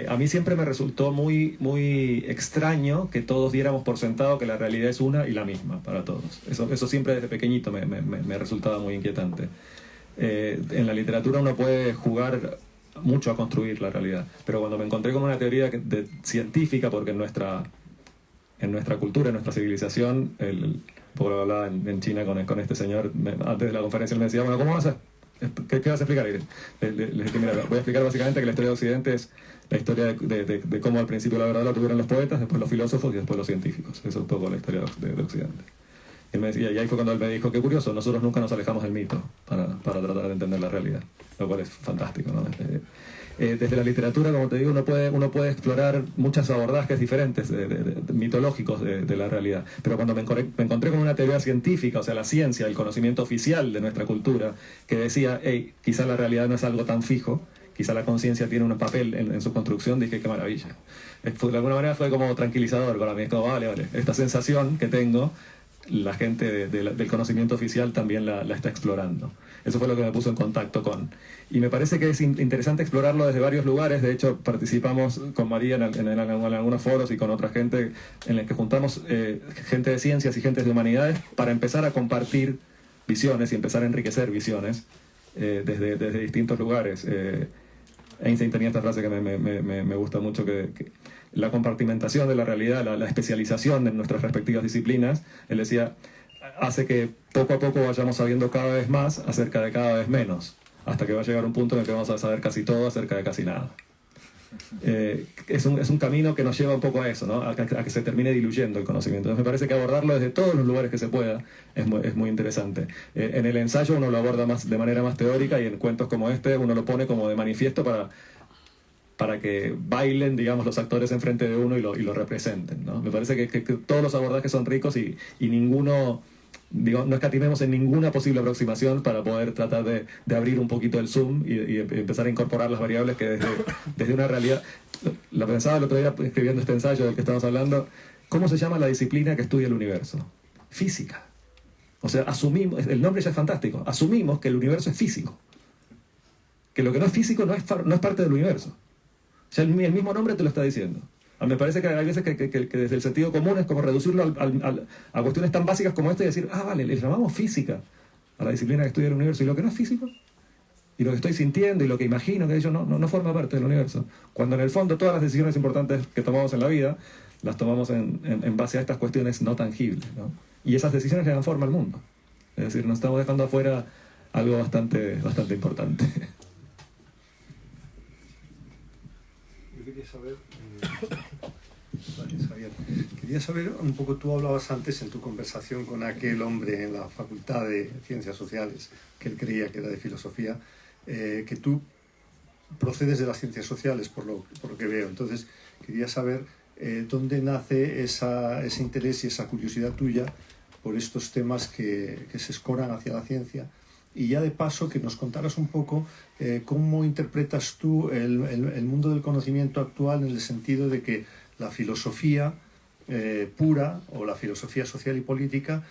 A mí siempre me resultó muy extraño que todos diéramos por sentado que la realidad es una y la misma para todos. Eso siempre desde pequeñito me resultaba muy inquietante. En la literatura uno puede jugar mucho a construir la realidad, pero cuando me encontré con una teoría científica, porque en nuestra cultura, en nuestra civilización, por hablaba en China con este señor, antes de la conferencia él me decía, bueno, ¿cómo vas a...? ¿Qué vas a explicar? Le dije, mira, voy a explicar básicamente que la historia de Occidente es la historia de cómo al principio la verdad la tuvieron los poetas, después los filósofos y después los científicos. Eso es un poco la historia de Occidente. Él me decía, y ahí fue cuando él me dijo, qué curioso, nosotros nunca nos alejamos del mito para tratar de entender la realidad, lo cual es fantástico, ¿no? Desde la literatura, como te digo, uno puede explorar muchos abordajes diferentes, mitológicos de la realidad. Pero cuando me encontré con una teoría científica, o sea, la ciencia, el conocimiento oficial de nuestra cultura, que decía, hey, quizá la realidad no es algo tan fijo, quizá la conciencia tiene un papel en su construcción, dije, qué maravilla. De alguna manera fue como tranquilizador para mí, es como, vale, esta sensación que tengo, la gente del conocimiento oficial también la está explorando. Eso fue lo que me puso en contacto con. Y me parece que es interesante explorarlo desde varios lugares. De hecho, participamos con María en algunos foros y con otra gente en los que juntamos gente de ciencias y gente de humanidades para empezar a compartir visiones y empezar a enriquecer visiones desde distintos lugares. Einstein tenía esta frase que me gusta mucho, que la compartimentación de la realidad, la especialización de nuestras respectivas disciplinas, él decía, hace que poco a poco vayamos sabiendo cada vez más acerca de cada vez menos, hasta que va a llegar un punto en el que vamos a saber casi todo acerca de casi nada. Es un camino que nos lleva un poco a eso, ¿no? a que se termine diluyendo el conocimiento. Entonces me parece que abordarlo desde todos los lugares que se pueda es muy interesante. En el ensayo uno lo aborda de manera más teórica, y en cuentos como este uno lo pone como de manifiesto para que bailen, digamos, los actores enfrente de uno y lo representen, ¿no? Me parece que todos los abordajes son ricos y ninguno, digo, no escatimemos en ninguna posible aproximación para poder tratar de abrir un poquito el zoom y empezar a incorporar las variables que desde una realidad. La pensaba el otro día escribiendo este ensayo del que estamos hablando. ¿Cómo se llama la disciplina que estudia el universo? Física. O sea, asumimos, el nombre ya es fantástico, asumimos que el universo es físico, que lo que no es físico no es parte del universo. O sea, el mismo nombre te lo está diciendo. Me parece que hay veces que desde el sentido común es como reducirlo a cuestiones tan básicas como esta y decir, vale, le llamamos física a la disciplina que estudia el universo, y lo que no es físico, y lo que estoy sintiendo y lo que imagino que ello no forma parte del universo. Cuando en el fondo todas las decisiones importantes que tomamos en la vida las tomamos en base a estas cuestiones no tangibles, ¿no? Y esas decisiones le dan forma al mundo. Es decir, nos estamos dejando afuera algo bastante importante. Quería saber un poco, tú hablabas antes en tu conversación con aquel hombre en la Facultad de Ciencias Sociales, que él creía que era de filosofía, que tú procedes de las ciencias sociales, por lo que veo. Entonces, quería saber dónde nace ese interés y esa curiosidad tuya por estos temas que se escoran hacia la ciencia. Y ya de paso, que nos contaras un poco cómo interpretas tú el mundo del conocimiento actual, en el sentido de que la filosofía pura o la filosofía social y política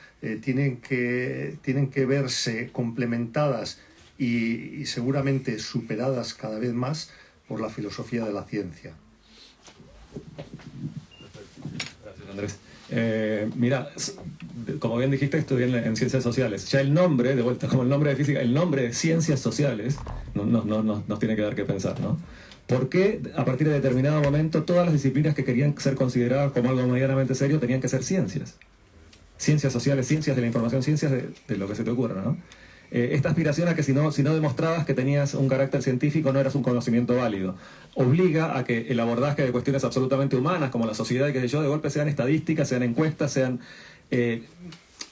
tienen que verse complementadas y seguramente superadas cada vez más por la filosofía de la ciencia. Gracias, Andrés. Mira, como bien dijiste, estudié en ciencias sociales. Ya el nombre, de vuelta, como el nombre de física, el nombre de ciencias sociales nos tiene que dar que pensar, ¿no? ¿Por qué a partir de determinado momento todas las disciplinas que querían ser consideradas como algo medianamente serio tenían que ser ciencias? Ciencias sociales, ciencias de la información, ciencias de lo que se te ocurra, ¿no? Esta aspiración a que si no demostrabas que tenías un carácter científico no eras un conocimiento válido, obliga a que el abordaje de cuestiones absolutamente humanas como la sociedad y qué sé yo, de golpe sean estadísticas, sean encuestas, sean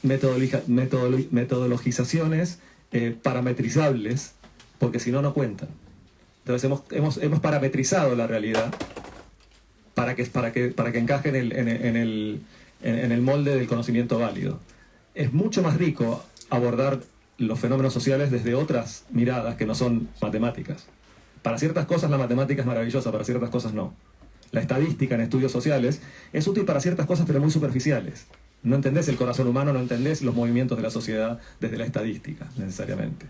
metodologizaciones parametrizables, porque si no cuentan. Entonces hemos parametrizado la realidad para que encaje en el molde del conocimiento válido. Es mucho más rico abordar los fenómenos sociales desde otras miradas que no son matemáticas. Para ciertas cosas la matemática es maravillosa, para ciertas cosas no. La estadística en estudios sociales es útil para ciertas cosas, pero muy superficiales. No entendés el corazón humano, no entendés los movimientos de la sociedad desde la estadística, necesariamente.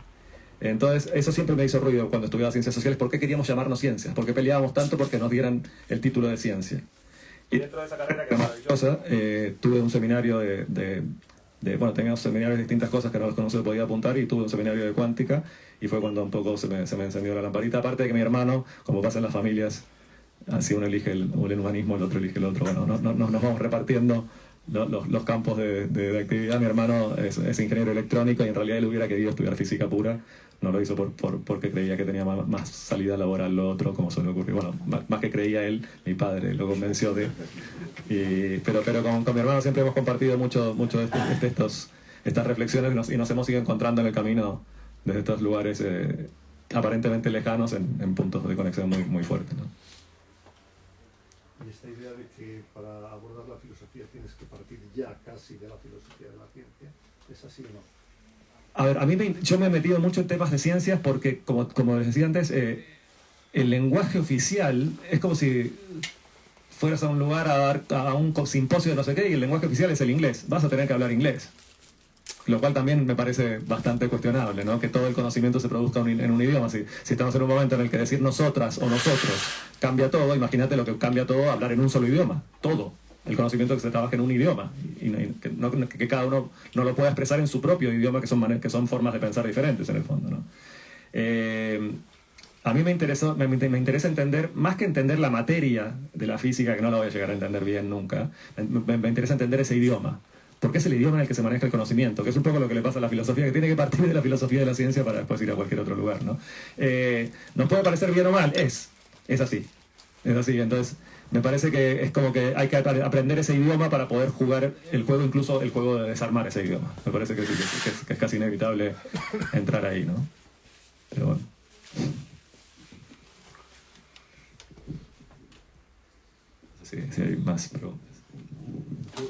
Entonces, eso siempre me hizo ruido cuando estudiaba ciencias sociales. ¿Por qué queríamos llamarnos ciencias? ¿Por qué peleábamos tanto porque nos dieran el título de ciencia? Y dentro de esa carrera, que es maravillosa, tuve un seminario bueno, tenía seminarios de distintas cosas que no se podía apuntar, y tuve un seminario de cuántica, y fue cuando un poco se me encendió la lamparita. Aparte de que mi hermano, como pasa en las familias, así uno elige el humanismo, el otro elige el otro. Bueno, nos vamos repartiendo los campos de actividad. Mi hermano es ingeniero electrónico y en realidad él hubiera querido estudiar física pura. No lo hizo porque creía que tenía más salida laboral lo otro, como suele ocurrir. Bueno, más que creía él, mi padre lo convenció de... Pero con mi hermano siempre hemos compartido mucho estas reflexiones, y nos hemos ido encontrando en el camino desde estos lugares aparentemente lejanos en puntos de conexión muy fuertes, ¿no? Y esta idea de que para abordar la filosofía tienes que partir ya casi de la filosofía de la ciencia, ¿es así o no? A ver, yo me he metido mucho en temas de ciencias porque, como les decía antes, el lenguaje oficial es como si fueras a un lugar a dar a un simposio de no sé qué, y el lenguaje oficial es el inglés. Vas a tener que hablar inglés. Lo cual también me parece bastante cuestionable, ¿no? Que todo el conocimiento se produzca en un idioma. Si estamos en un momento en el que decir nosotras o nosotros cambia todo, imagínate lo que cambia todo hablar en un solo idioma. Todo. El conocimiento que se trabaja en un idioma. Y que cada uno no lo pueda expresar en su propio idioma, que son formas de pensar diferentes en el fondo, ¿no? A mí me interesa entender, más que entender la materia de la física, que no la voy a llegar a entender bien nunca, me interesa entender ese idioma. Porque es el idioma en el que se maneja el conocimiento, que es un poco lo que le pasa a la filosofía, que tiene que partir de la filosofía de la ciencia para después ir a cualquier otro lugar, ¿no? Nos puede parecer bien o mal, es así. Es así, entonces me parece que es como que hay que aprender ese idioma para poder jugar el juego, incluso el juego de desarmar ese idioma. Me parece que es casi inevitable entrar ahí, ¿no? Pero bueno. Si hay más preguntas.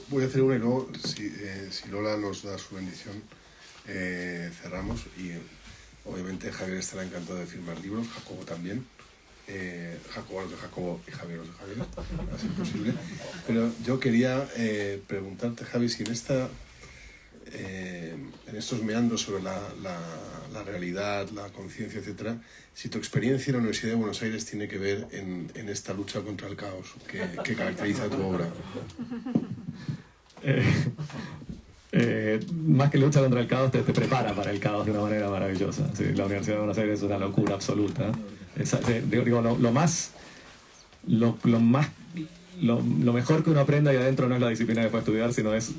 Voy a hacer una y luego, si Lola nos da su bendición, cerramos. Y obviamente Javier estará encantado de firmar libros, Jacobo también. Jacobo los de Jacobo y Javier los de Javier, a ser posible. Pero yo quería preguntarte, Javi, si en estos meandros sobre la realidad, la conciencia, etcétera, si tu experiencia en la Universidad de Buenos Aires tiene que ver en esta lucha contra el caos que caracteriza tu obra. Más que lucha contra el caos, te prepara para el caos de una manera maravillosa. Sí, la Universidad de Buenos Aires es una locura absoluta. Lo mejor que uno aprenda ahí adentro no es la disciplina que fue a estudiar, sino es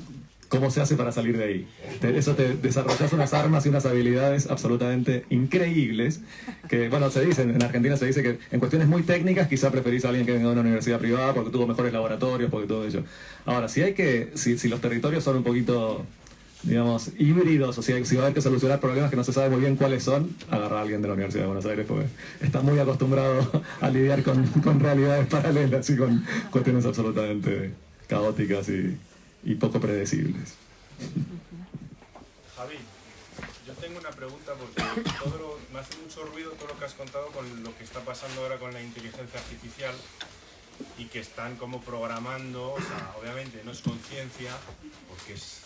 cómo se hace para salir de ahí. Eso te desarrollas unas armas y unas habilidades absolutamente increíbles que, bueno, en Argentina se dice que en cuestiones muy técnicas quizá preferís a alguien que venga de una universidad privada porque tuvo mejores laboratorios, porque todo ello. Ahora, si los territorios son un poquito, digamos, híbridos, o si va a haber que solucionar problemas que no se sabe muy bien cuáles son, agarra a alguien de la Universidad de Buenos Aires porque está muy acostumbrado a lidiar con realidades paralelas y con cuestiones absolutamente caóticas y poco predecibles. Javi, yo tengo una pregunta porque me hace mucho ruido todo lo que has contado con lo que está pasando ahora con la inteligencia artificial y que están como programando, o sea, obviamente no es conciencia, porque es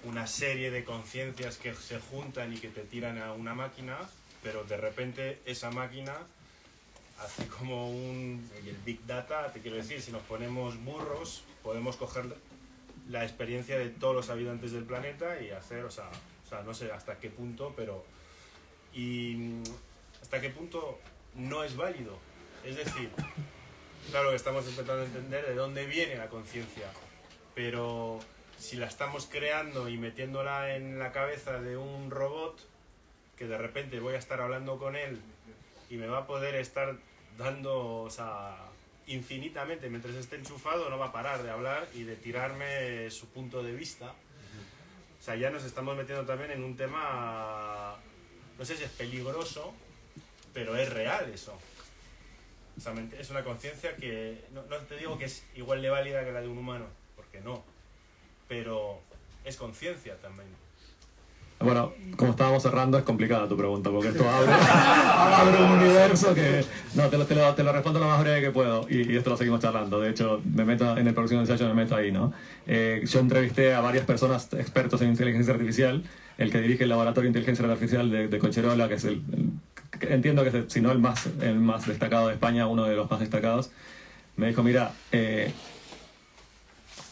una serie de conciencias que se juntan y que te tiran a una máquina, pero de repente esa máquina hace como y el Big Data, te quiero decir, si nos ponemos burros, podemos coger la experiencia de todos los habitantes del planeta y hacer, o sea, no sé hasta qué punto, pero... Y hasta qué punto no es válido. Es decir, claro que estamos intentando entender de dónde viene la conciencia, pero si la estamos creando y metiéndola en la cabeza de un robot, que de repente voy a estar hablando con él y me va a poder estar dando, o sea, infinitamente, mientras esté enchufado no va a parar de hablar y de tirarme su punto de vista. O sea, ya nos estamos metiendo también en un tema, no sé si es peligroso, pero es real eso. O sea, es una conciencia que, no te digo que es igual de válida que la de un humano, porque no, pero es conciencia también. Bueno, como estábamos cerrando, es complicada tu pregunta, porque esto abre un universo que... No, te lo respondo lo más breve que puedo, y esto lo seguimos charlando. De hecho, me meto en el próximo ensayo, me meto ahí, ¿no? Yo entrevisté a varias personas expertos en inteligencia artificial, el que dirige el laboratorio de inteligencia artificial de Collserola, que es entiendo que es, si no el más destacado de España, uno de los más destacados. Me dijo, mira, que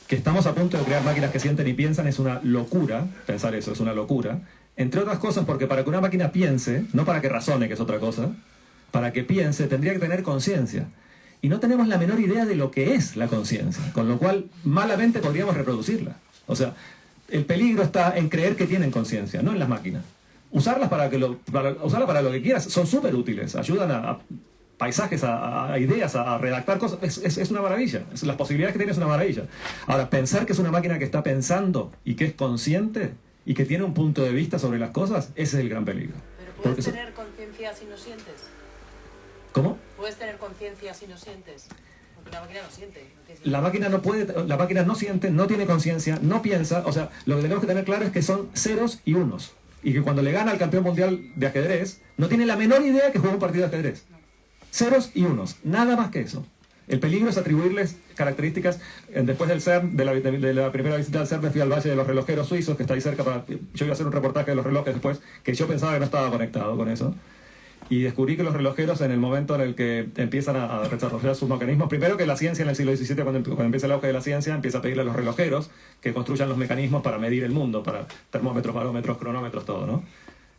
estamos a punto de crear máquinas que sienten y piensan es una locura. Pensar eso es una locura. Entre otras cosas porque para que una máquina piense, no para que razone, que es otra cosa, para que piense tendría que tener conciencia. Y no tenemos la menor idea de lo que es la conciencia, con lo cual malamente podríamos reproducirla. O sea, el peligro está en creer que tienen conciencia, no en las máquinas. Usarlas usarlas para lo que quieras, son súper útiles, ayudan a paisajes, a ideas, a redactar cosas, es una maravilla. Las posibilidades que tiene es una maravilla. Ahora, pensar que es una máquina que está pensando y que es consciente y que tiene un punto de vista sobre las cosas, ese es el gran peligro. ¿Pero puedes tener conciencia si no sientes? ¿Cómo? ¿Puedes tener conciencia si no sientes? Porque la máquina no siente. La máquina no siente, no tiene conciencia, no piensa. O sea, lo que tenemos que tener claro es que son ceros y unos. Y que cuando le gana al campeón mundial de ajedrez, no tiene la menor idea que juega un partido de ajedrez. Ceros y unos, nada más que eso. El peligro es atribuirles características. Después del CERN, de la primera visita al CERN, me fui al Valle de los Relojeros Suizos, que está ahí cerca. Yo iba a hacer un reportaje de los relojes después, que yo pensaba que no estaba conectado con eso. Y descubrí que los relojeros, en el momento en el que empiezan a desarrollar sus mecanismos, primero que la ciencia en el siglo XVII, cuando empieza el auge de la ciencia, empieza a pedirle a los relojeros que construyan los mecanismos para medir el mundo, para termómetros, barómetros, cronómetros, todo, ¿no?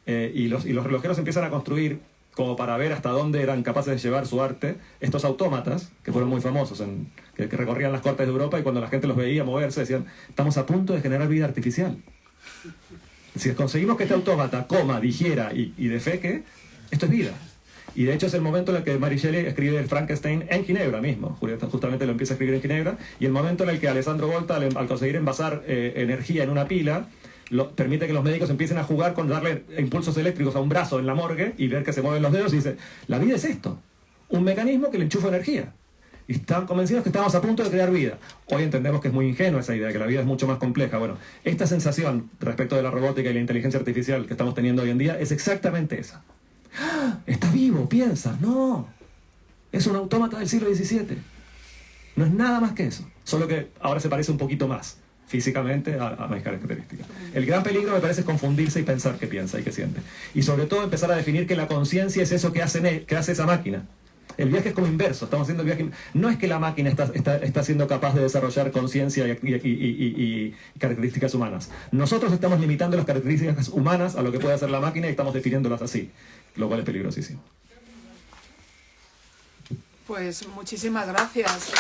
Y los relojeros empiezan a construir, como para ver hasta dónde eran capaces de llevar su arte, estos autómatas, que fueron muy famosos, que recorrían las cortes de Europa, y cuando la gente los veía moverse, decían, estamos a punto de generar vida artificial. Si conseguimos que este autómata coma, digiera y defeque, esto es vida. Y de hecho es el momento en el que Mary Shelley escribe el Frankenstein en Ginebra mismo. Justamente lo empieza a escribir en Ginebra. Y el momento en el que Alessandro Volta, al conseguir envasar energía en una pila, permite que los médicos empiecen a jugar con darle impulsos eléctricos a un brazo en la morgue y ver que se mueven los dedos, y dice, la vida es esto, un mecanismo que le enchufa energía. Y están convencidos que estamos a punto de crear vida. Hoy entendemos que es muy ingenua esa idea, que la vida es mucho más compleja. Bueno, esta sensación respecto de la robótica y la inteligencia artificial que estamos teniendo hoy en día es exactamente esa. ¡Ah! Está vivo, piensa. No, es un autómata del siglo XVII. No es nada más que eso, solo que ahora se parece un poquito más físicamente a mis características. El gran peligro, me parece, es confundirse y pensar que piensa y que siente. Y sobre todo empezar a definir que la conciencia es eso que hace esa máquina. El viaje es como inverso, estamos haciendo el viaje. No es que la máquina está siendo capaz de desarrollar conciencia y características humanas. Nosotros estamos limitando las características humanas a lo que puede hacer la máquina y estamos definiéndolas así, lo cual es peligrosísimo. Pues muchísimas gracias.